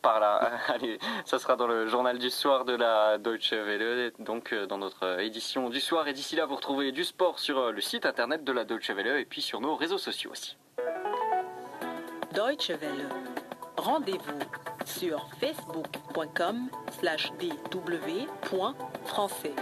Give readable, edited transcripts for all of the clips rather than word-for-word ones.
par là. Allez, ça sera dans le journal du soir de la Deutsche Welle, donc dans notre édition du soir. Et d'ici là, vous retrouvez du sport sur le site internet de la Deutsche Welle et puis sur nos réseaux sociaux aussi. Deutsche Welle. Rendez-vous sur facebook.com/dw.français.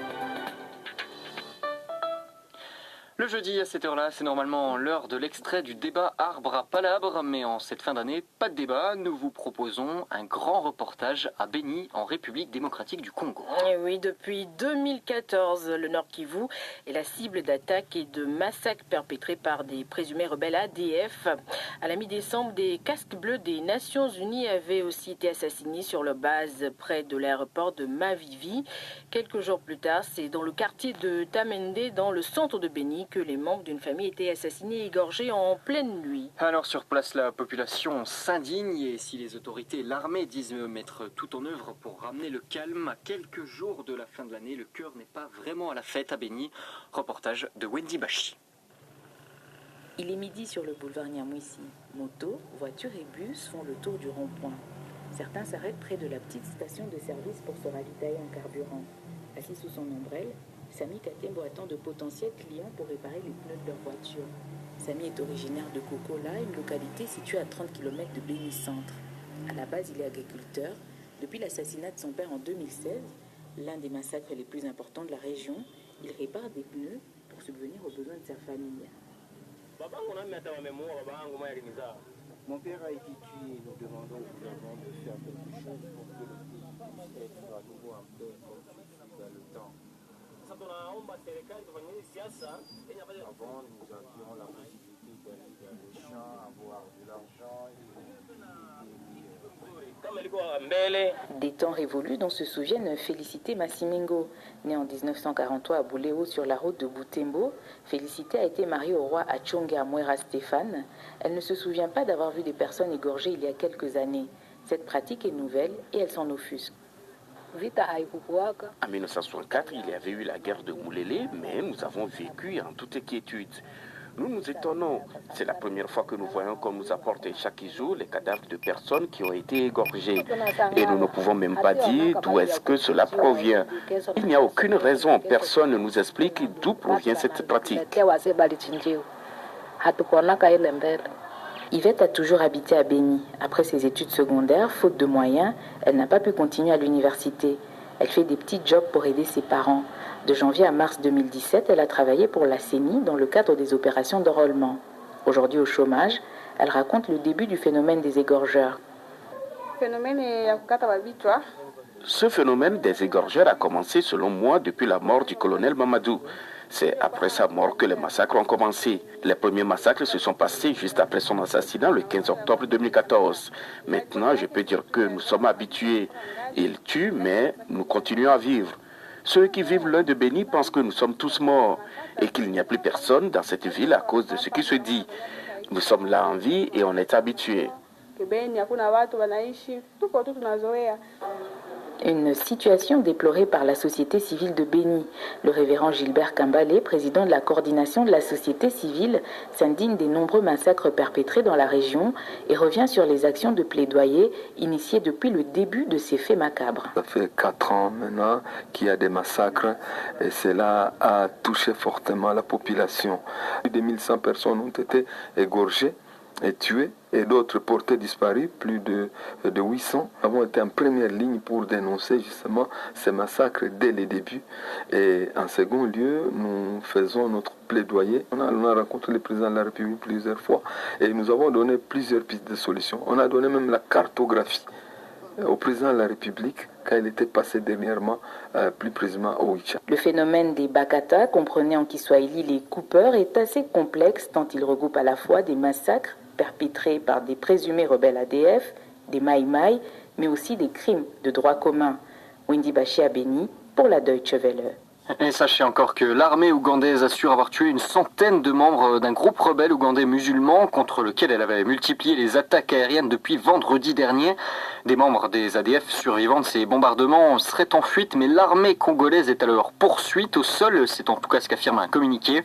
Le jeudi à cette heure-là, c'est normalement l'heure de l'extrait du débat arbre à palabre, mais en cette fin d'année, pas de débat. Nous vous proposons un grand reportage à Beni, en République démocratique du Congo. Et oui, depuis 2014, le Nord Kivu est la cible d'attaques et de massacres perpétrés par des présumés rebelles ADF. À la mi-décembre, des casques bleus des Nations Unies avaient aussi été assassinés sur leur base près de l'aéroport de Mavivi. Quelques jours plus tard, c'est dans le quartier de Tamende, dans le centre de Beni, que les membres d'une famille étaient assassinés et égorgés en pleine nuit. Alors sur place, la population s'indigne et si les autorités et l'armée disent mettre tout en œuvre pour ramener le calme, à quelques jours de la fin de l'année, le cœur n'est pas vraiment à la fête à Beni. Reportage de Wendy Bachi. Il est midi sur le boulevard Nyamwisi. Motos, voitures et bus font le tour du rond-point. Certains s'arrêtent près de la petite station de service pour se ravitailler en carburant. Assis sous son ombrelle, Samy Katembo attend de potentiels clients pour réparer les pneus de leur voiture. Samy est originaire de Kokola, une localité située à 30 km de Beni Centre. À la base, il est agriculteur. Depuis l'assassinat de son père en 2016, l'un des massacres les plus importants de la région, il répare des pneus pour subvenir aux besoins de sa famille. Mon père a été tué et nous demandons au gouvernement de faire quelque chose pour que le pays puisse être à nouveau en paix comme ce fut dans le temps. Avant, nous avions la possibilité d'aller dans les champs, avoir de l'argent Des temps révolus dont se souviennent Félicité Massimingo. Née en 1943 à Bouléo sur la route de Boutembo, Félicité a été mariée au roi Achonge Amwera Stéphane. Elle ne se souvient pas d'avoir vu des personnes égorgées il y a quelques années. Cette pratique est nouvelle et elle s'en offusque. En 1964, il y avait eu la guerre de Moulélé, mais nous avons vécu en toute inquiétude. Nous nous étonnons. C'est la première fois que nous voyons qu'on nous apporte chaque jour les cadavres de personnes qui ont été égorgées. Et nous ne pouvons même pas dire d'où est-ce que cela provient. Il n'y a aucune raison. Personne ne nous explique d'où provient cette pratique. Yvette a toujours habité à Beni. Après ses études secondaires, faute de moyens, elle n'a pas pu continuer à l'université. Elle fait des petits jobs pour aider ses parents. De janvier à mars 2017, elle a travaillé pour la CENI dans le cadre des opérations d'enrôlement. Aujourd'hui au chômage, elle raconte le début du phénomène des égorgeurs. Ce phénomène des égorgeurs a commencé, selon moi, depuis la mort du colonel Mamadou. C'est après sa mort que les massacres ont commencé. Les premiers massacres se sont passés juste après son assassinat le 15 octobre 2014. Maintenant, je peux dire que nous sommes habitués. Ils tuent, mais nous continuons à vivre. Ceux qui vivent loin de Beni pensent que nous sommes tous morts et qu'il n'y a plus personne dans cette ville à cause de ce qui se dit. Nous sommes là en vie et on est habitués. Une situation déplorée par la société civile de Beni. Le révérend Gilbert Kambalé, président de la coordination de la société civile, s'indigne des nombreux massacres perpétrés dans la région et revient sur les actions de plaidoyer initiées depuis le début de ces faits macabres. Ça fait 4 ans maintenant qu'il y a des massacres et cela a touché fortement la population. Plus de 1100 personnes ont été égorgées et tués et d'autres portés disparus, plus de 800. Nous avons été en première ligne pour dénoncer justement ces massacres dès le début. Et en second lieu, nous faisons notre plaidoyer. On a rencontré le président de la République plusieurs fois et nous avons donné plusieurs pistes de solutions. On a donné même la cartographie au président de la République quand il était passé dernièrement, plus précisément au Oicha. Le phénomène des Bakata, comprenez en Kiswahili les coupeurs, est assez complexe tant il regroupe à la fois des massacres perpétrés par des présumés rebelles ADF, des Maï-Maï, mais aussi des crimes de droit commun. Wendy Bachi à Beni pour la Deutsche Welle. Et sachez encore que l'armée ougandaise assure avoir tué une centaine de membres d'un groupe rebelle ougandais musulman contre lequel elle avait multiplié les attaques aériennes depuis vendredi dernier. Des membres des ADF survivants de ces bombardements seraient en fuite, mais l'armée congolaise est à leur poursuite au sol. C'est en tout cas ce qu'affirme un communiqué.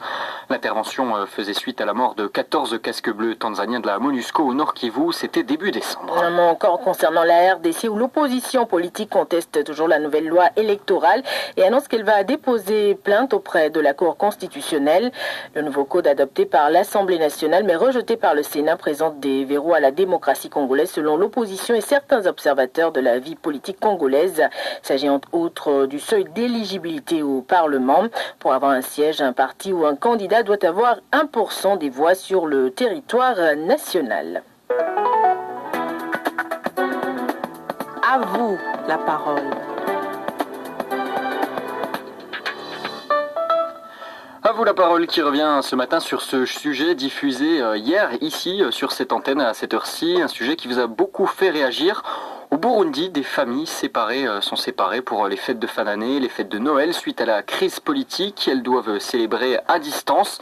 L'intervention faisait suite à la mort de 14 casques bleus tanzaniens de la MONUSCO au Nord Kivu. C'était début décembre. Un mot encore concernant la RDC où l'opposition politique conteste toujours la nouvelle loi électorale et annonce qu'elle va déposer plainte auprès de la Cour constitutionnelle. Le nouveau code adopté par l'Assemblée nationale mais rejeté par le Sénat présente des verrous à la démocratie congolaise selon l'opposition et certains observateurs de la vie politique congolaise. Il s'agit entre autres du seuil d'éligibilité au Parlement. Pour avoir un siège, un parti ou un candidat doit avoir 1% des voix sur le territoire national. À vous la parole. À vous la parole qui revient ce matin sur ce sujet diffusé hier ici sur cette antenne à cette heure-ci, un sujet qui vous a beaucoup fait réagir. Au Burundi, des familles séparées sont séparées pour les fêtes de fin d'année, les fêtes de Noël suite à la crise politique. Elles doivent célébrer à distance.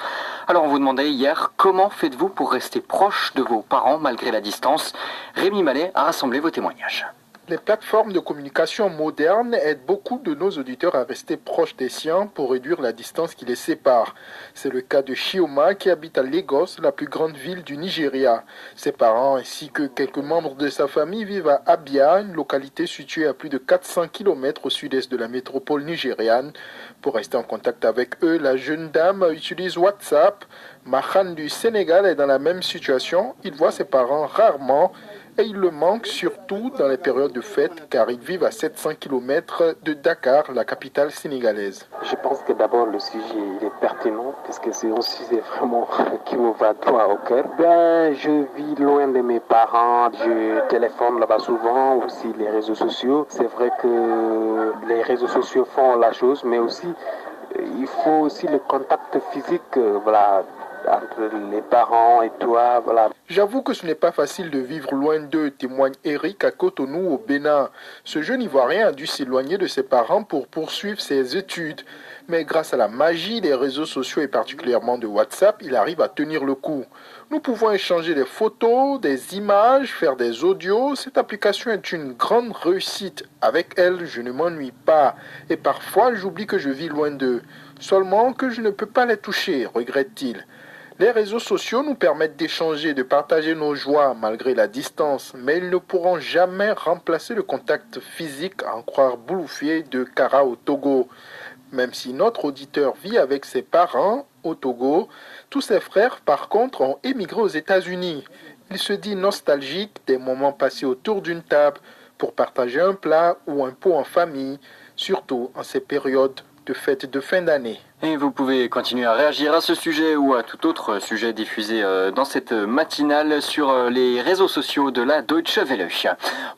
Alors on vous demandait hier, comment faites-vous pour rester proche de vos parents malgré la distance? Rémi Mallet a rassemblé vos témoignages. Les plateformes de communication modernes aident beaucoup de nos auditeurs à rester proches des siens pour réduire la distance qui les sépare. C'est le cas de Chioma qui habite à Lagos, la plus grande ville du Nigeria. Ses parents ainsi que quelques membres de sa famille vivent à Abia, une localité située à plus de 400 km au sud-est de la métropole nigériane. Pour rester en contact avec eux, la jeune dame utilise WhatsApp. Mahan du Sénégal est dans la même situation. Il voit ses parents rarement. Et il le manque surtout dans les périodes de fête car ils vivent à 700 km de Dakar, la capitale sénégalaise. Je pense que d'abord le sujet il est pertinent parce que c'est un sujet vraiment qui me va droit au cœur. Je vis loin de mes parents, je téléphone là-bas souvent, aussi les réseaux sociaux. C'est vrai que les réseaux sociaux font la chose, mais aussi il faut aussi le contact physique, voilà, entre les parents et toi, voilà. J'avoue que ce n'est pas facile de vivre loin d'eux, témoigne Eric à Cotonou au Bénin. Ce jeune Ivoirien a dû s'éloigner de ses parents pour poursuivre ses études. Mais grâce à la magie des réseaux sociaux et particulièrement de WhatsApp, il arrive à tenir le coup. Nous pouvons échanger des photos, des images, faire des audios. Cette application est une grande réussite. Avec elle, je ne m'ennuie pas. Et parfois, j'oublie que je vis loin d'eux. Seulement que je ne peux pas les toucher, regrette-t-il. Les réseaux sociaux nous permettent d'échanger, de partager nos joies malgré la distance, mais ils ne pourront jamais remplacer le contact physique, à en croire Bouloufié de Kara au Togo. Même si notre auditeur vit avec ses parents au Togo, tous ses frères par contre ont émigré aux États-Unis. Il se dit nostalgique des moments passés autour d'une table pour partager un plat ou un pot en famille, surtout en ces périodes de fêtes de fin d'année. Et vous pouvez continuer à réagir à ce sujet ou à tout autre sujet diffusé dans cette matinale sur les réseaux sociaux de la Deutsche Welle.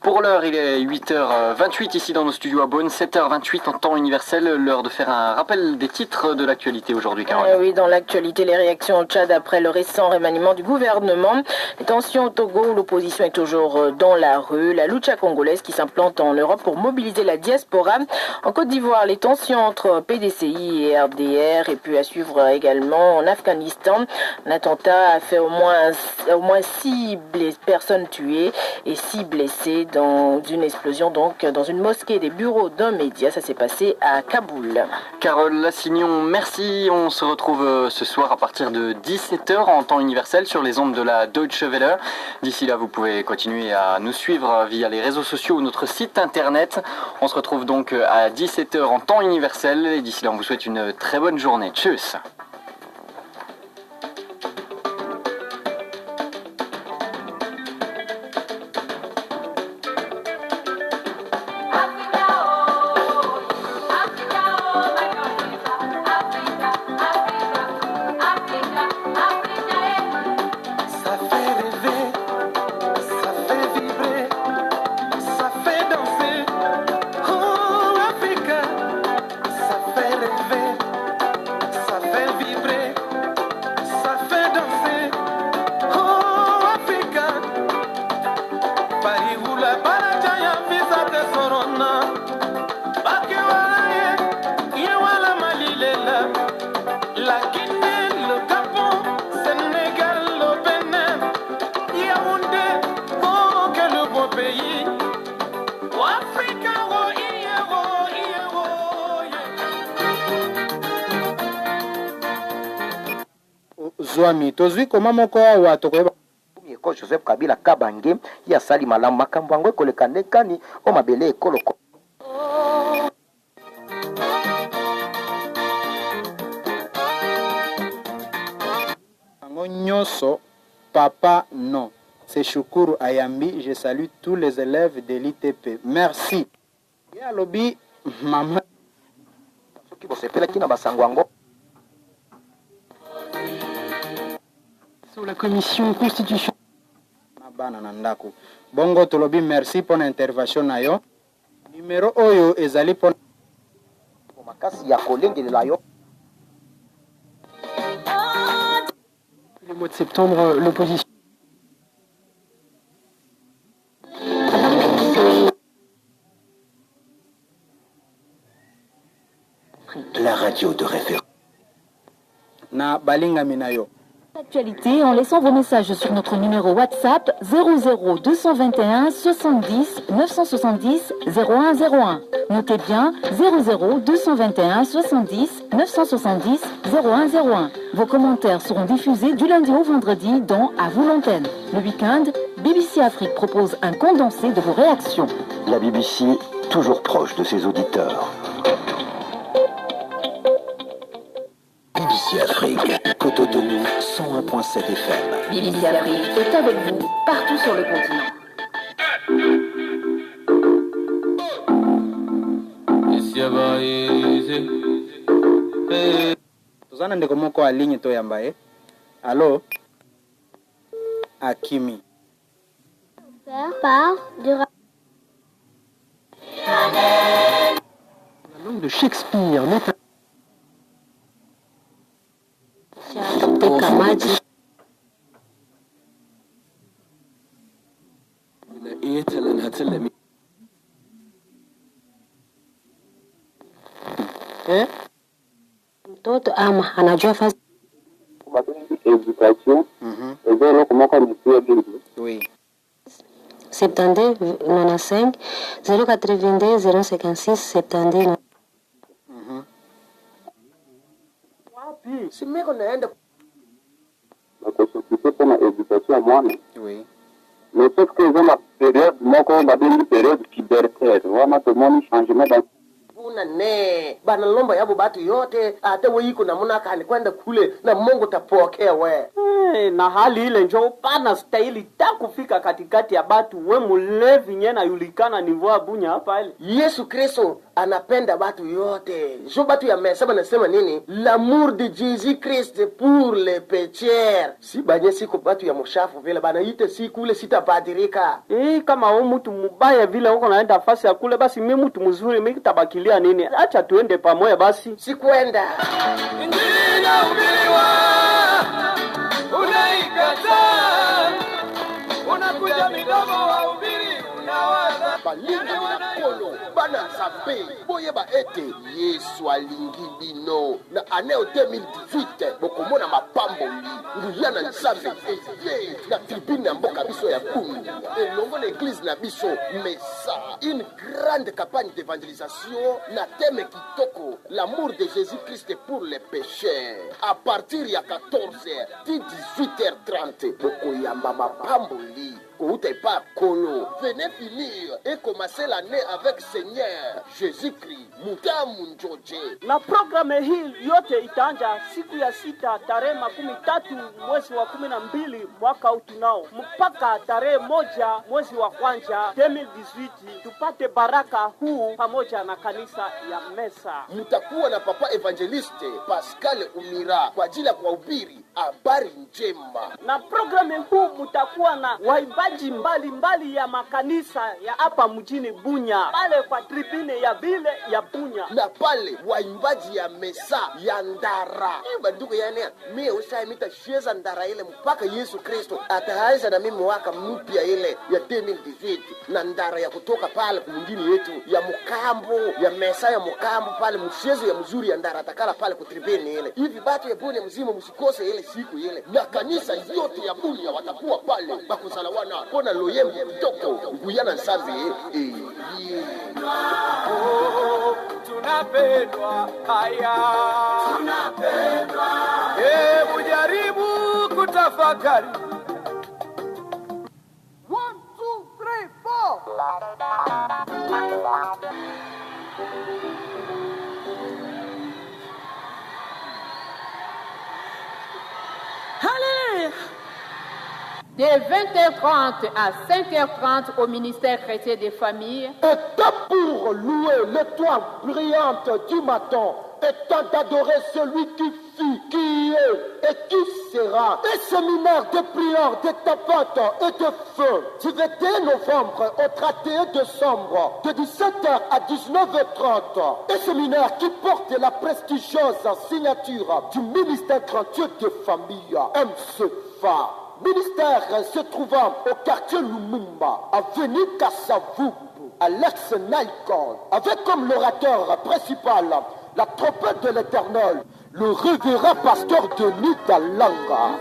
Pour l'heure, il est 8h28 ici dans nos studios à Bonn, 7h28 en temps universel. L'heure de faire un rappel des titres de l'actualité aujourd'hui, Caroline. Oui, dans l'actualité, les réactions au Tchad après le récent remaniement du gouvernement. Les tensions au Togo où l'opposition est toujours dans la rue. La lucha congolaise qui s'implante en Europe pour mobiliser la diaspora. En Côte d'Ivoire, les tensions entre PDCI et RDR. Et puis à suivre également en Afghanistan. Un attentat a fait au moins 6 personnes tuées et 6 blessées dans une explosion donc dans une mosquée des bureaux d'un média. Ça s'est passé à Kaboul. Carole Lassignon, merci. On se retrouve ce soir à partir de 17h en temps universel sur les ondes de la Deutsche Welle. D'ici là, vous pouvez continuer à nous suivre via les réseaux sociaux ou notre site internet. On se retrouve donc à 17h en temps universel. Et d'ici là, on vous souhaite une très bonne journée. Tchuss. Ça fait Zwami tozwi koma moko awa tokoyeba ko Joseph Kabila Kabange ya sali malamu makambo yango ekoleka ndekani o mabele ekoloko. Ango nyonso papa non. C'est Shukuru Ayambi, je salue tous les élèves de l'ITP. Merci. Ya lobi mama soki bosepela kina basangwango. Sur la commission constitution bana nandako. Bongo tolobi merci pour l'intervention na yo. Numéro oyo ezali pour makasi ya kolengelela yo. Le mois de septembre, l'opposition. La radio de référence. Na balinga minayo. Actualité en laissant vos messages sur notre numéro WhatsApp 00 221 70 970 0101. Notez bien 00 221 70 970 0101. Vos commentaires seront diffusés du lundi au vendredi dans À vous l'antenne. Le week-end, BBC Afrique propose un condensé de vos réactions. La BBC, toujours proche de ses auditeurs. BBC Afrique, Cotonou, 101.7 FM. BBC Afrique est avec vous partout sur le continent. Tozana ndeko moko a ligne to yambaye. Allô? Akimi. Par du la langue de Shakespeare, notamment. Kamaji. Mtoto ama anajua fasi éducation et comment on oui 72 95 082 056 72 Si meko naenda s'occuper pour ma éducation à moi. Oui. Mais sauf que j'ai ma période, moi quand on m'a donné une période pubertaire, vraiment tout le monde changement dans buna ne bana lomba yabo batu yote hata wiko na muna kani kwenda kule na Mungu tapokea we. Na hali ile njoo pana stahili takufika katikati ya batu we mulevi nyena yulikana nivoa bunya hapa ile. Yesu Kristo anapenda batu yote. Jo batu ya mesa banasema nini? L'amour de Jésus Christ pour les pécheurs. Si banye siko batu ya mshafu vile bana ite si kule sitapadirika. Kama wewe mtu mbaya vile uko naenda fasi ya kule basi mimi mtu mzuri mimi tabakilia nini? Acha tuende pamoja basi. Sikwenda. Injili umiliwa. Unaikataa. Unakuja midomo wa ubiri unawaza. Balinga minakolo bana sape boye ba ete Yesu alingi bino na année 2018 bokomona mapambo nguyana nzambe eye na tribune ya mboka biso ya Bungu elongo na église na biso mesa une grande campagne d'évangélisation na thème kitoko l'amour de Jésus-Christ pour les pécheurs à partir ya 14h puis 18h30 bokoyamba mapambo li pas Kolo. Venez finir et commencer l'année avec Seigneur Jésus-Christ. Mutamu Njoje. Na programme hii yote itaanza siku ya 6 tarehe 13 mwezi wa 12 mwaka utunao mpaka tarehe 1 mwezi wa kwanza 2018 tupate baraka huu pamoja na kanisa ya Mesa. Mutakuwa na papa evangeliste Pascal Umira kwa ajili ya kuhubiri habari njema. Na programme huu mutakuwa na waimbaji mbali ya makanisa ya hapa mjini Bunya pale kwa tribune ya vile ya Bunya na pale waimbaji ya Mesa ya Ndara bandugu yani mimi usai mitasheza Ndara ile mpaka Yesu Kristo ataanza na mimi mwaka mpya ile ya 2018 na Ndara ya kutoka pale mwingine yetu ya Mukambo ya Mesa ya Mukambo pale mchezo ya mzuri ya Ndara atakala pale kwa tribune ile hivi batu ya Bunya mzima msikose ile siku ile na kanisa yote ya Bunya watakuwa pale bakusalawana kona loyembe mtoko nguyana nsambe tunapendwa haya tunapendwa hebu jaribu tafakari. 1, 2, 3, 4. Allez! De 20h30 à 5h30 au ministère chrétien des familles. Et pour louer l'étoile brillante du matin, et temps d'adorer celui qui fut, qui est et qui sera. Et séminaire de prière, de tapates et de feu du 21 novembre au 31 décembre, de 17h à 19h30. Et séminaire qui porte la prestigieuse signature du ministère chrétien des familles, MCFA. Ministère se trouvant au quartier Lumumba, avenue Kassavou, à l'ex-Naïkon, avec comme l'orateur principal la trompette de l'Éternel, le révérend pasteur Denis Dalanga.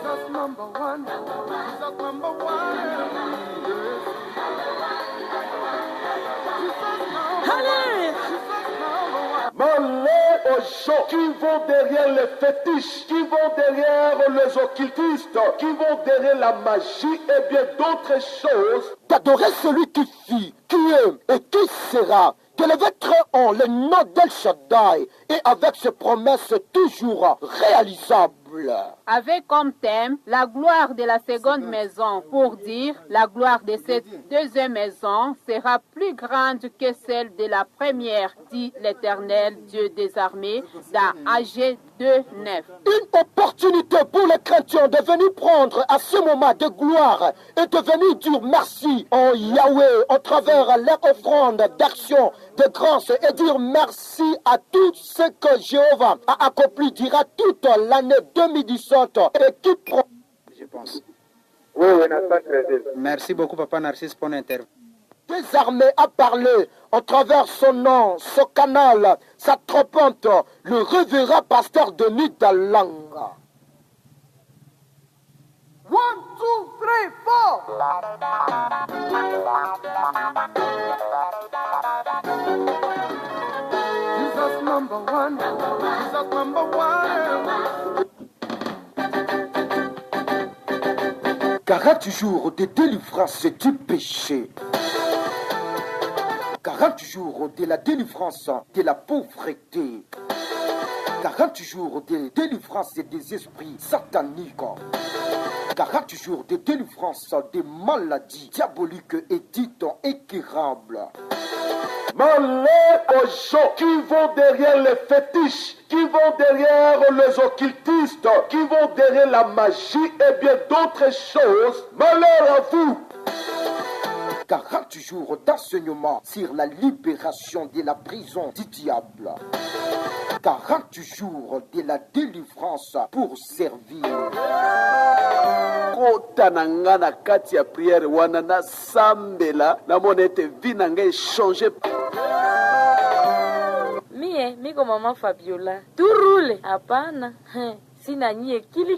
Allez! Malheur aux gens qui vont derrière les fétiches, qui vont derrière les occultistes, qui vont derrière la magie et bien d'autres choses. D'adorer celui qui fit, qui est et qui sera. De lever très haut le nom d'El Shaddai et avec ses promesses toujours réalisables. Avec comme thème la gloire de la seconde maison, pour dire la gloire de cette deuxième maison sera plus grande que celle de la première, dit l'Éternel Dieu des armées, dans AG 2:9. Une opportunité pour les chrétiens de venir prendre à ce moment de gloire et de venir dire merci en Yahweh au travers leur offrande d'action, de grâce et dire merci à tout ce que Jéhovah a accompli durant toute l'année 2017 et qui prend. Je pense. Oui, Nathan Crédit. Merci beaucoup, Papa Narcisse, pour l'interview. Désarmé à parler au travers son nom, son canal, sa trompette, le révérend pasteur Denis Dalanga. 1, 2, 3, 4. Jesus number one. Jesus number one. 40 jours de délivrance du péché. 40 jours de la délivrance de la pauvreté. 40 jours de délivrance des esprits sataniques. 40 jours de délivrance des maladies diaboliques et dites incurables. Malheur aux gens qui vont derrière les fétiches, qui vont derrière les occultistes, qui vont derrière la magie et bien d'autres choses. Malheur à vous. 40 jours d'enseignement sur la libération de la prison du diable. 40 jours de la délivrance pour servir. Kota na nga na kati ya prière wana na sambela na monete vie na nga changer. Mie miko mama Fabiola turule hapana sina nyie kili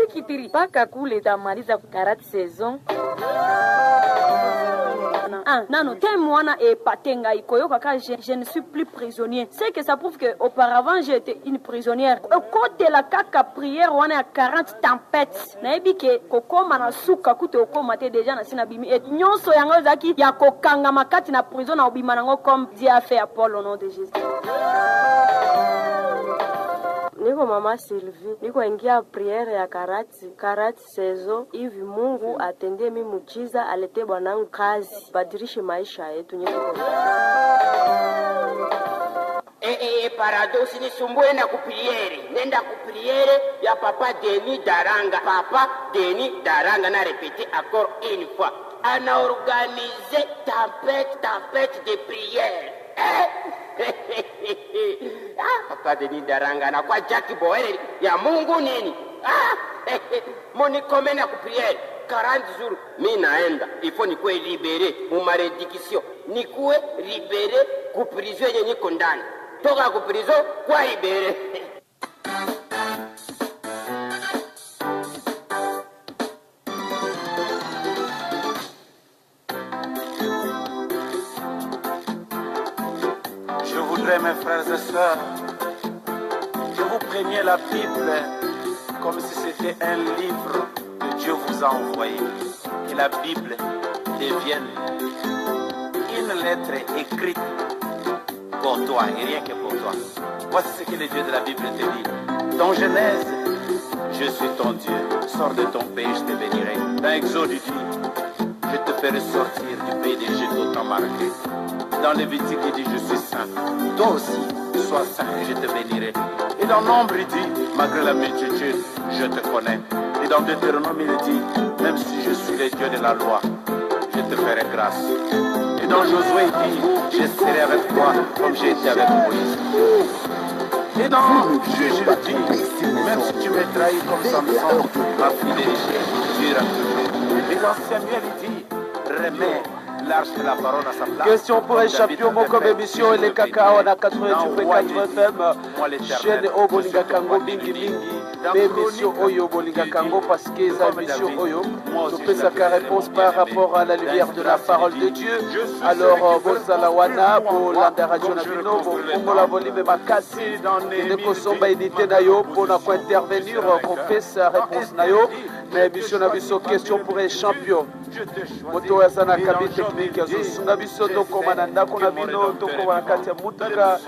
kitiri paka kule tamaliza karate saison. Nano mwana et patenga ikoyoka ka je ne suis plus prisonnier. C'est que ça prouve que auparavant j'étais une prisonnière. Côté la kaka prière on a 40 tempêtes. Na ebike kokoma na suka kute okoma te déjà na sina bimi et nyonso yango zaki ya kokanga makati na prison na obima nango comme Dieu a fait à Paul au nom de Jésus. Niko mama Sylvie, niko ingia priere ya karati sezo hivi Mungu atendee mimi muujiza, alete bwanangu kazi, badilishe maisha yetu nyeko. Paradosi nisumbue na kupriere. Nenda kupriere ya Papa Denis Daranga. Papa Denis Daranga na répéter encore une fois. Ana organisé tempête de prière. Papa Denis Daranga na kwa Jackie Boere ya Mungu nini? Moni komena kupriere 40 jours mi naenda ifo nikuwe libere mu malédiction, nikuwe libere ku prison yenye niko ndani, toka ku prison kwa libere. Je voudrais, mes frères et sœurs, que vous preniez la Bible comme si c'était un livre de Dieu vous a envoyé. Que la Bible devienne une lettre écrite pour toi et rien que pour toi. Voici ce que le Dieu de la Bible te dit. Dans Genèse, je suis ton Dieu. Sors de ton pays, je te bénirai. Dans Exode, il dit, je te ferai sortir du pays d'Égypte autant marqué. Dans Lévitique, il dit, je suis saint. Toi aussi, sois saint et je te bénirai. Et dans Nombre, il dit, malgré la multitude, je te connais. Et dans Deutéronome, il dit, même si je suis le Dieu de la loi, je te ferai grâce. Et dans Josué, il dit, je serai avec toi comme j'ai été avec Moïse. Et dans Juge, il dit, même si tu me trahis comme Samson, ma fidélité durera toujours. Et dans Samuel, il dit, remets l'arche de la parole à sa place. Question pour un champion, mon comme émission, et les cacao, on a 88.4 FM. Chaîne au Bolinga Kango, Bingi Bingi. Mais mission Oyo Bolinga Kango, parce que la mission Oyo, je fais sa réponse par rapport à la lumière de la parole de Dieu. Alors, Bosalawana, Bolanda Radio Nabino, Bongola Bolime Makasi, et de Kosomba Edité Nayo, pour intervenir, qu'on fait sa réponse Nayo. Mais mission Nabiso, question pour un champion. Moto Yazana Kabi technique, Yazosunga Biso, Toko Mananda, Konabino, Toko Manakatia Mutuka.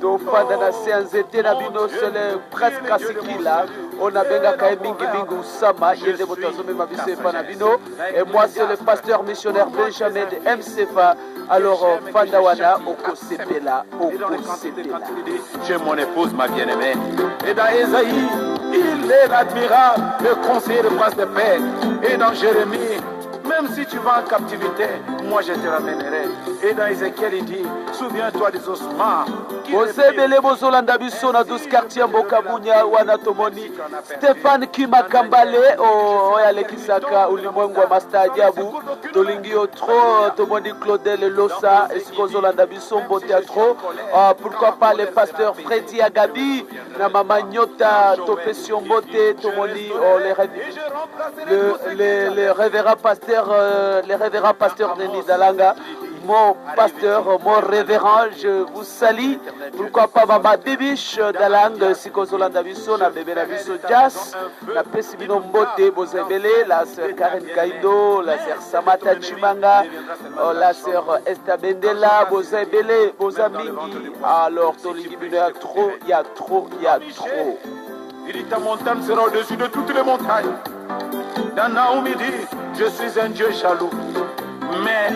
Fanda na Sianzete Nabino, c'est presque à ce qu'il a. On a benga kae mingi mingi usama, yende motazome mabise panabino. Et moi, c'est le pasteur missionnaire Benjamin de MCFA. Alors, Fandawana, Oko Sepela, Oko Sepela. J'ai mon épouse, ma bien-aimée. Et dans Esaïe, il est l'admirable, le conseiller de place de paix. Et dans Jérémie, même si tu vas en captivité, moi je te ramènerai. Et dans Ézéchiel, il dit, souviens-toi des ossements. Bozebele bozolanda biso na 12 quartier Mbokabunya wana tomoni Stéphane Kimakambale oyalekisaka ulimwengu wa mastaajabu tolingio tro tomoni Claudel Losa esikozolanda biso mbote tro pourquoi pas le pasteur Freddy Agabi na mama Nyota topesio mbote tomoni les révérends pasteurs de Nidalanga. Mon pasteur, mon révérend, je vous salue. Pourquoi pas Mama Bibiche Dalang, Sikozolanda Biso, na Bébé Nabiso Jas, la Pesibino Mbote, Bozebele, la sœur Karen Kaido, la sœur Samata Chimanga, la sœur Esther Bendela, Bozebele, Bozamingi. Alors, Tolingi, il y a trop, il y a trop, il y a trop. Il dit ta montagne sera au-dessus de toutes les montagnes. Dans Naoum, il dit, je suis un Dieu jaloux. Mais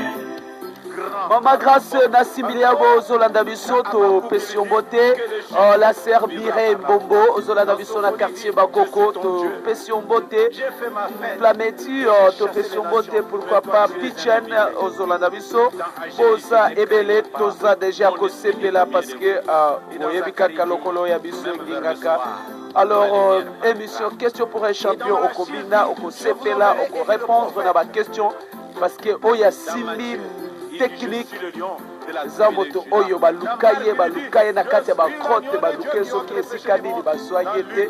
Mama Grâce Nassimilia Zolanda Bisoto Pession Beauté, la sœur Bire Mbombo Zolanda Biso na quartier Bakoko to Pession Beauté, Flametti to Pession Beauté, pourquoi pas Pichen Zolanda Biso, Bosa Ebele Toza déjà Kosepela parce que Oyebika Kalokolo Yabiso Ngingaka. Alors, émission question pour un champion au Kobina, au Kosepela, au répondre à ma question parce que Oya 6000 technique zamoto oyo balukaye na kati ya bakrote baluke soki esika nini bazwanye te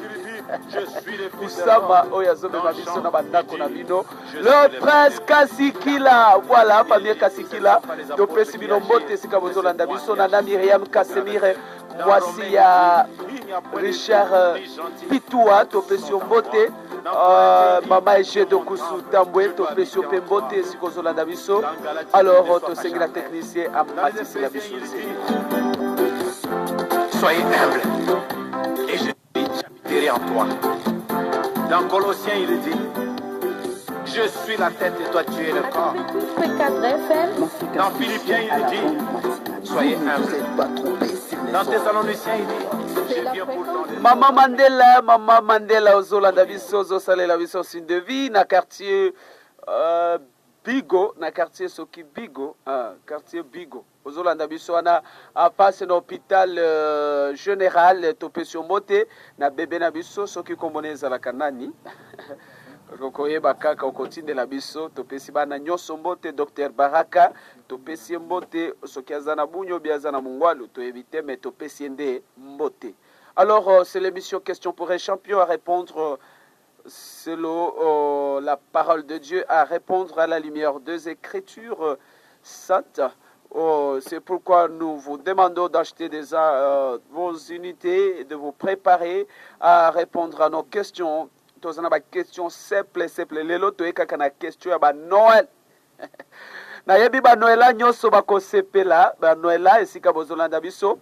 usama oyo azomema biso na bandako na bino le prince Kasikila, voilà famille Kasikila topesi bino mbote esika bozolanda biso na Miriam Kasemire mwasi ya Richard Pitua topesi mbote Mama Ejedo Kusu Tambwe topesi mbote esika ozolanda biso. Alors tosengi la technicien amatisi la biso. soyez humble et je dirai en toi. Dans Colossiens, il dit, je suis la tête et toi tu es le corps. Dans Philippiens, il dit, soyez humble. Dans Thessaloniciens, il dit, je viens pour ton Mama Mandela, Ozolanda biso, Zosalela biso Sindevi, na quartier Bigo, na quartier Soki Bigo, quartier Bigo. Ozolanda biso wana passe na hôpital général topesio mote na bébé na biso soki komboneza la kanani. Kokoyeba kaka okotinde la biso topesi bana nyoso mbote Dr Baraka topesi mbote soki azana bunyo biazana mungwalu to éviter mais topesi nde mbote. Alors c'est l'émission question pour un champion à répondre selon la parole de Dieu, à répondre à la lumière des Écritures saintes. C'est pourquoi nous vous demandons d'acheter vos unités et de vous préparer à répondre à nos questions. tozana ba question simple lelo toyekaka na question ya ba Noël nayebi ba Noël nyonso bakosepela ba Noël esika bozolanda biso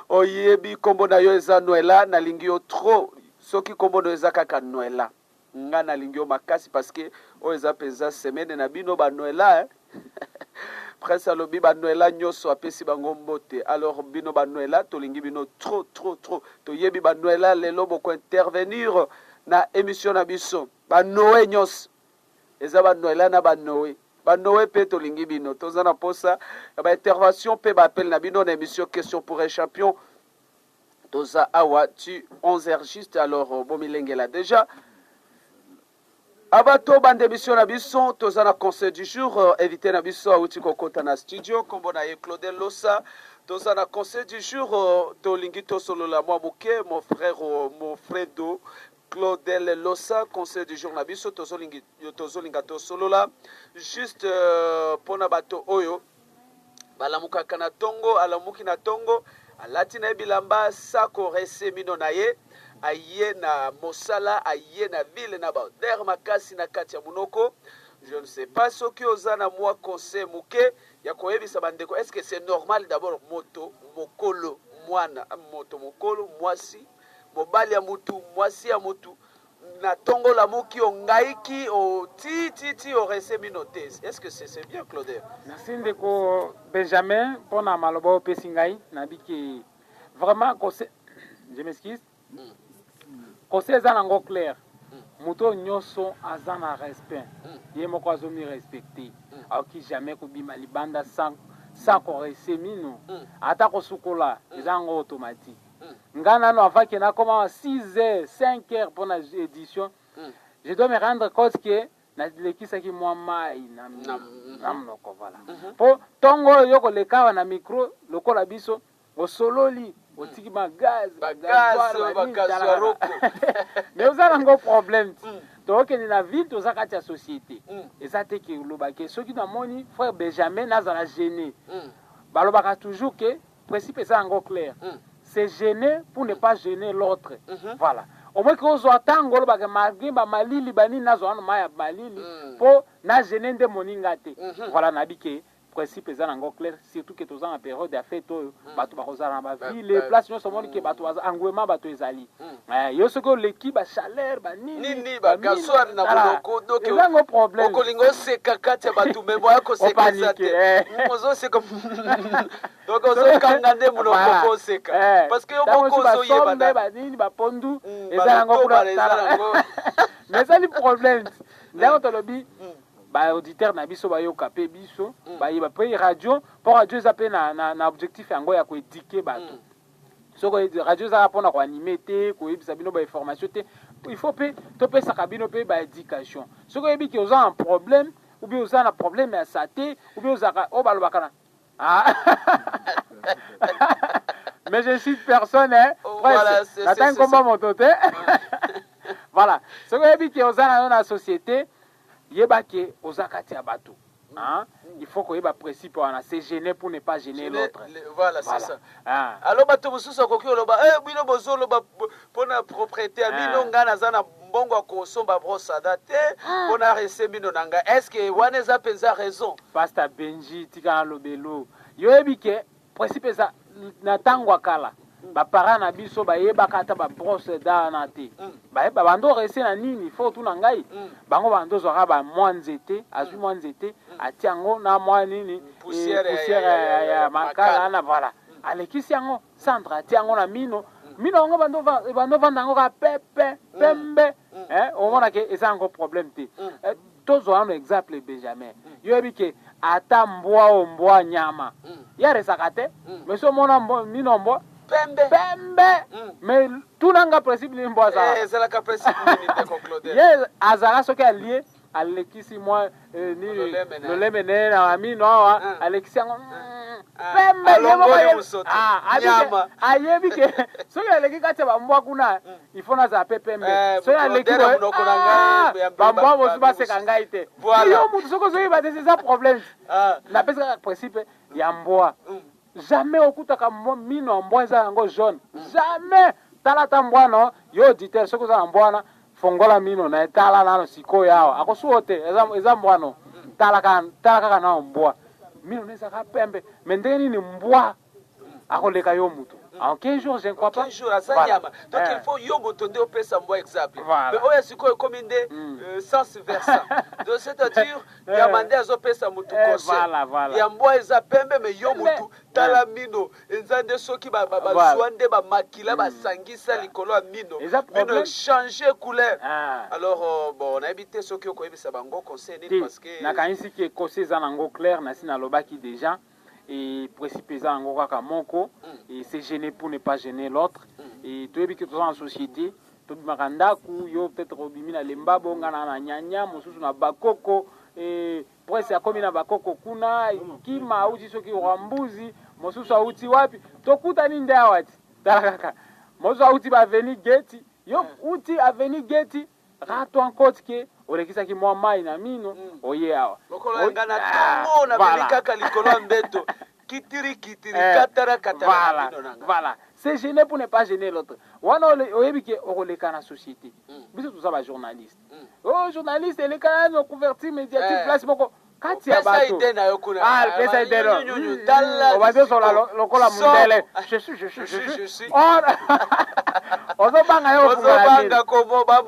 oyebi kombo na yo eza Noël nalingi yo trop soki kombo na eza kaka Noël nga nalingi yo makasi parce que o eza peza semaine na bino ba Noël Prince alobi ba Noël nyonso apesi bango mbote alors bino ba Noël tolingi bino trop toyebi ba Noël lelo boko intervenir na émission na biso ba Noé nyonso eza ba Noël na ba Noé pe tolingi bino toza na posa ba intervention pe ba appel na bino na émission question pour un champion toza awa tu 11h juste alors bomilengela déjà abato bande émission na biso toza na conseil du jour invité na biso auti kokota na studio kombo na ye Claudel Losa toza na conseil du jour tolingi tosolola mwa moke mon frère do Claudel Losa conseil du jour na biso tozolinga tosolola juste pona bato oyo balamukaka na tongo alamuki na tongo alati na bilamba sako resemino na ye aye na mosala aye na ville na ba der makasi na kati ya munoko je ne sais pas ce que ozana moi conseil muke ya koyebisa bandeko est-ce que c'est normal d'abord moto mokolo mwana moto mokolo mwasi mobali ya mutu mwasi ya mutu na tongo la muki ongaiki o ti o resemino tes est-ce que c'est bien Claude? Merci ndeko Benjamin pona malobo pesingai nabiki vraiment conseil je m'excuse conseil eza nango clair moto nyonso aza na respect ye moko azomi respecté aoki jamais kobima libanda sans koresemino ata kosukola eza yango automatique nga nano avaki nakoma 6h 5h pour la édition je dois me rendre compte que nalekisaki mwa mai na mnoko voilà po tongo oyo koleka na micro lokola biso osololi otiki bagaz bakazwaroko mais oza nango problème tokende na ville toza kati ya société eza te ke olobake soki namoni frère Benjamin nazala gêné balobaka toujours que principe eza yango clair c'est gêner pour ne pas gêner l'autre voilà au moins que ozwa ntango olobaka malgré bamalili banini nazwa wana mai ya malili mpo na gêner nde moninga te voilà nabi ke principe eza nango clair surtout que toza na période ya fête oyo bato bakozala na baville place nyonso omoni ke bato engouement bato ezali yo soki oleki bachaleur banini bakaswari na monoko ezango problème okolinga oseka kati ya bato me boya kosekesa te ozoseka donc ozokanga nde monoko po oseka parce que yo moko ozoyeba banini bapondu eza nango kuna mais ezali problème ntango tolobi ba auditeur na biso bayoka pe biso bayeba pe radio pour radio eza pe na objectif yango ya koéduquer bato soko radio eza mpona koanime te koyebisa bino ba information te il faut pe topesaka bino pe ba éducation soko oyebi ke oza un problème ou bien oza na problème ya santé ou bien ozaka o balobaka na mais je cite personne voilà c'est combat moto te voilà soko oyebi ke oza na yo na société yebake oza kati ya bato il faut koyeba principe wana c'est gêner pour ne pas gêner l'autre voilà c'est ça alors bato mosusu akoki oloba bino bozoloba mpona propriété ya bino nga naza na mbongo ya kosomba brosada te mpona rese bino na ngai est ce que wana eza mpenza raison pasta Benji tika na lobelo yoyebi ke principe eza na ntango ya kala baparent na biso bayebaka ata babrose dana te bayeba bando rese na nini fo tuna ngai bango bando zwaka bamwa nzete azwi mwa nzete ati yango na mwa nini poussière ya makala ana voilà alekisi yango centre ati yango na mino yango bando vanda yango ka pembe omona ke eza yango problème te tozwa wana exemple Benjamin yoyebi ke ata mbwa nyama yaresaka te mais so omona mino mbwa pembe mais tunanga principe ni mbwa za ezalaka principe ni te conclure ye azala soki alie alekisi mwa ni loleme ne na mino awa alekisi yango pembe nyama ayebi ke soki aleki kati ya bambwa kuna il faut nazala pe pembe soki aleki bambwa mosu baseka ngai te yo mutu soki ozoyeba te eza problème napesaka principe ya mbwa jamais okutaka mino mbwa eza yango jaune jamais tala ta mbwana yo auditeur soki oza na mbwana fongola mino na etala nano sikoyo awa akosuo te eza mbwano tala kaka na mbwa mino neza ka pembe me ndenge nini mbwa akoleka yo mutu en 15 jours je ne crois pas 15 jours aza nyama donc il faut yo moto nde opesa mbwa exemple mais oyo sikoyo ekomi nde sens versa donc c'est-à-dire nyama nde azopesa mutu conseil ya mbwa eza pembe mais yo mutu tala mino eza nde soki bazwa nde bamakila basangisa likolo ya mino changer couleur alors bon nayebi te soki okoyebisa bango conseil nini parce que nakanisi ke conseil eza nango clair nasi nalobaki déjà et principe eza yango kaka moko et c'est gêner pour ne pas gêner l'autre et toyebi ke toza na société tobimaka ndako yo peut-être obimi na lemba bongana na nyanya mosusu na bakoko et presse akomi na bakoko kuna kima auti soki wa mbuzi mosusu auti wapi tokutani nde awa ti tala kaka mosusu auti baveni geti yo uti aveni geti rato ankoti ke olekisaki mwa mai na mino oye awa lokolo yanga na tongo na beli kaka likolo ya mbeto kitiri katara mino nanga voilà c'est gêner pour ne pas gêner l'autre wana oyebi ke okoleka na société biso toza ba journaliste journaliste eleka na couverture médiatique place moko kati ya bato pesa ide no obade sola lokola mundele je suis ozobanga yo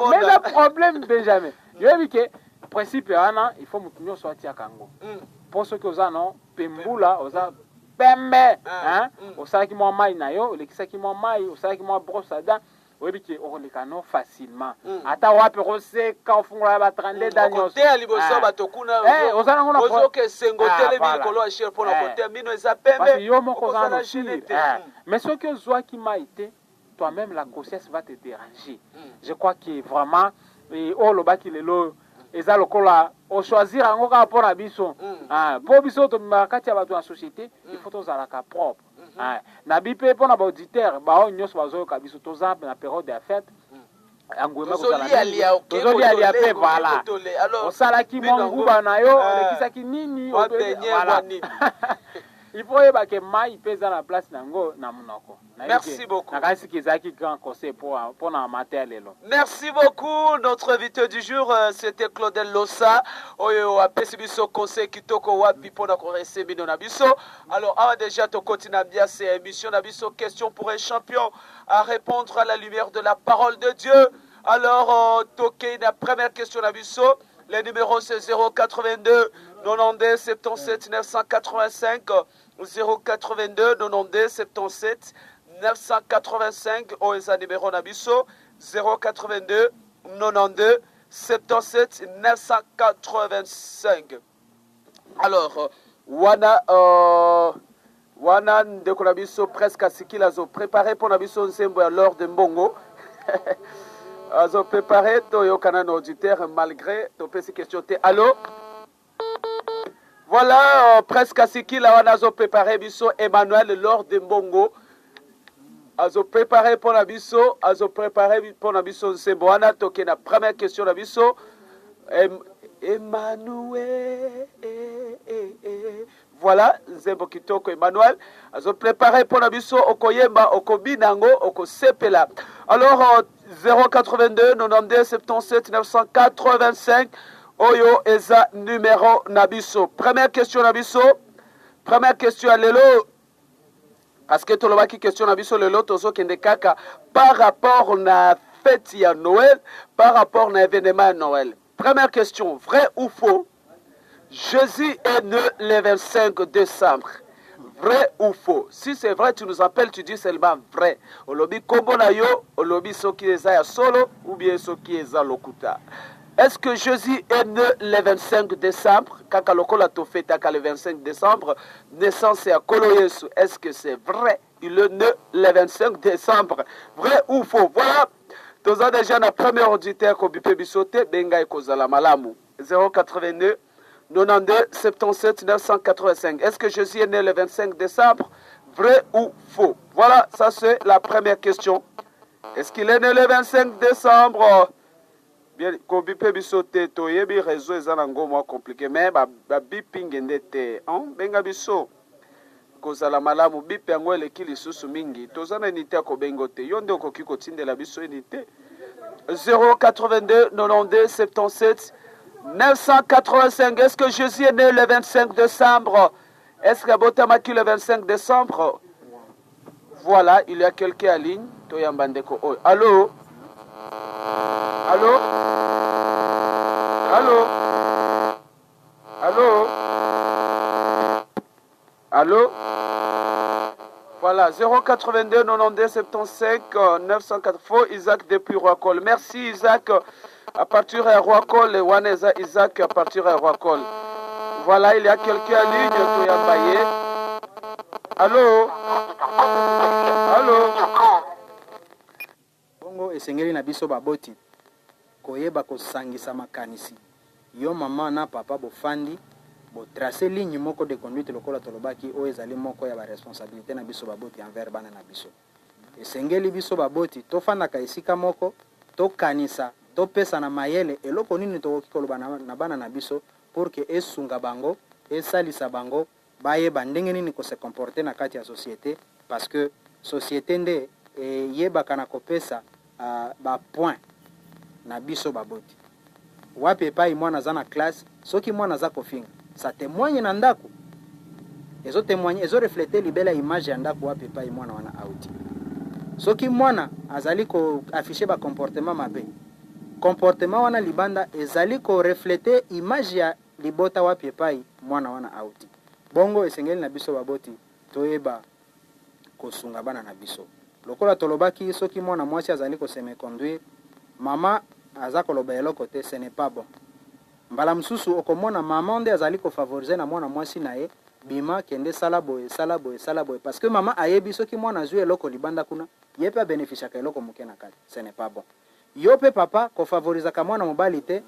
mais le problème Benjamin yoyebi ke principe wana il faut mutu nyonso atiaka yango mpo soki oza no pembula oza pembe osalaki mwa mai na yo olekisaki mwa mai osalaki mwa brosse à dents oyebi ke okoleka no facilement ata wapi okoseka ofungola ba 32 da nyonso te liboso bato kuna oza nango na ozoke sengotele mikolo ya cher mpona kote mino eza pembe yo moko oza na chine mais soki ozwaki mai te toi-même la grossesse va te déranger je crois que vraiment olobaki lelo eza lokola ochoisir yango kaka mpo na biso mpo biso tobimaka kati ya bato na société il faut tozalaka propre nabi mpe mpo na baauditeur baoyo nyonso bazoyoka biso toza na période ya fête tozolialia mpe voilà osalaki mwa nguba na yo olekisaki nini il faut yebake mai mpe eza na place nango na monoko merci beaucoup nakanisi ke ezalaki grand conseil mpo na matin lelo merci beaucoup notre invité du jour c'était Claudel Losa oyo apesi biso conseil kitoko wapi mpona korese bino na biso alors awa déjà tokoti na bia c'est émission na biso question pour un champion à répondre à la lumière de la parole de Dieu alors tokei na première question na biso le numéro c'est 082 92 77 985 082 92 77 985 oeza numéro nabiso 082 92 77 985 alors wana ndeko na biso presque asikila azo préparé pour na biso nzembo ya Lord de Mbongo azo préparé toyokana na auditeur malgré topesi question te allo voilà presque asikila wana azo préparé biso Emmanuel Lord de Mbongo azo préparé pour la biso azo préparé pour la biso nsembo wana toke na première question na biso Emmanuel voilà nsembo kitoko Emmanuel azo préparé pour la biso okoyemba okobinango okosepela alors 082 92 77 985 oyo eza numéro nabiso première question nabiso première question à lelo parce que tolobaki question nabiso lelo tozokende kaka par rapport na fête ya Noël par rapport na événement ya Noël première question vrai ou faux Jésus est né le 25 décembre vrai ou faux si c'est vrai tu nous appelles tu dis seulement vrai olobi kombo na yo olobi soki eza ya solo ou bien soki eza lokuta. Est-ce que Jésus est né le 25 décembre? Kaka lokola to fêtaka le 25 décembre, naissance à Kolo Yesu. Est-ce que c'est vrai? Il est né le 25 décembre. Vrai ou faux? Voilà. Toza déjà na premier auditeur ko bipe bisote benga ekozala malamu. 082 92 77 985. Est-ce que Jésus est né le 25 décembre? Vrai ou faux? Voilà, ça c'est la première question. Est-ce qu'il est né le 25 décembre? Bien, ko bipe bisote to yebi réseau ezana ngomwa compliqué mais ba biping ndete benga biso kozala malamu bipe yango eleki lisusu mingi tozana unité ko bengo te yo nde okoki kotindela biso unité 082 92 77 985. Est-ce que Jésus est né le 25 décembre? Est-ce que Botamaki le 25 décembre? Voilà, il y a quelqu'un en ligne. Allô? Allô? Allô? Allô? Allô? Voilà, 082 92 75 904. Faux Isaac depuis Roicol. Merci Isaac. À partir de Roicol, Waneza Isaac à partir de Roicol. Voilà, il y a quelqu'un en ligne. Toyambaye. Allô? Allô? Bongo esengeli na biso baboti. Koyeba kosangisa makanisi. Yo mama na papa bofandi. Bo tracer ligne moko de conduite lokola tolobaki o ezali moko ya ba responsabilité na biso baboti envers bana na biso. Esengeli biso baboti tofanda ka esika moko to kanisa to pesa na mayele eloko nini to koloba na bana na biso pour que esunga bango esalisa bango baye bandenge nini ko se comporter na kati ya société parce que société nde yeba kana kopesa ba point na biso baboti. Wapi pa mwana za na classe soki mwana za kofinga ça témoigne na ndako ezo témoigner ezo refléter libela image ya ndako wapi pa mwana wana auti soki mwana azali ko afficher ba comportement mabe comportement wana libanda ezali ko refléter image ya libota wapi pa mwana wana auti bongo esengeli na biso baboti toyeba kosunga bana na biso lokola tolobaki soki mwana mwasi azali ko se me conduire mama aza koloba eloko te ce n'est pas bon. Mbala msusu okomona mama nde azali ko favoriser na mwana mwasi na ye bima kende sala boye parce que mama ayebi soki mwana zui eloko libanda kuna ye pe bénéficia ka eloko moke na kati ce n'est pas bon. Yo pe papa ko favoriser ka mwana mobali te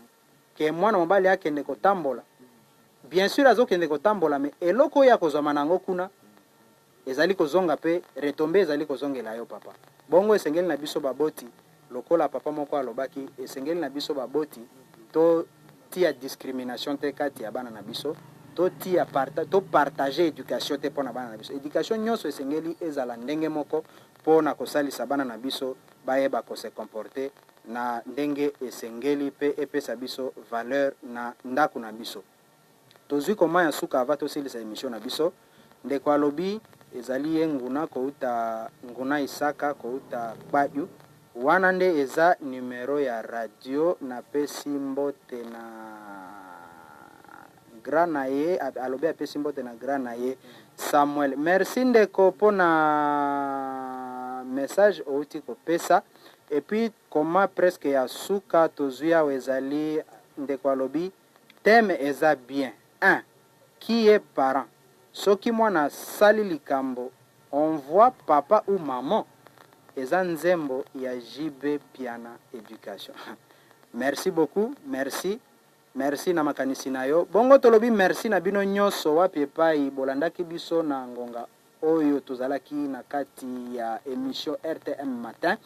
ke mwana mobali akende ko tambola bien sûr azokende ko tambola mais eloko ya kozoma nango kuna ezali kozonga pe retombe ezali kozongela yo papa bongo esengeli na biso baboti lokola papa moko alobaki esengeli na biso baboti to tia discrimination te kati ya bana na biso to tia to partager éducation te pona bana na biso éducation nyonso esengeli ezala ndenge moko pona kosalisa bana na biso bayeba ko se comporter na ndenge esengeli pe epesa biso valeur na ndako na biso tozwi koma ya suka ava tosilisa émission na biso ndeko alobi ezali ye nguna kouta nguna isaka kouta kpayu wana nde eza numero ya radio na pesi mbote na grana ye alobi apesi mbote na grana ye Samuel. Merci ndeko pona message outi kopesa et puis koma presque ya suka tozuya wezali ndeko alobi thème eza bien 1 qui est parent soki mwana sali likambo on voit papa ou maman eza nzembo ya JB Piana Education. Merci beaucoup, merci na makanisi na yo bongo tolobi merci na bino nyoso wapi epai bolandaki biso na ngonga oyo tozalaki na kati ya émission RTM matin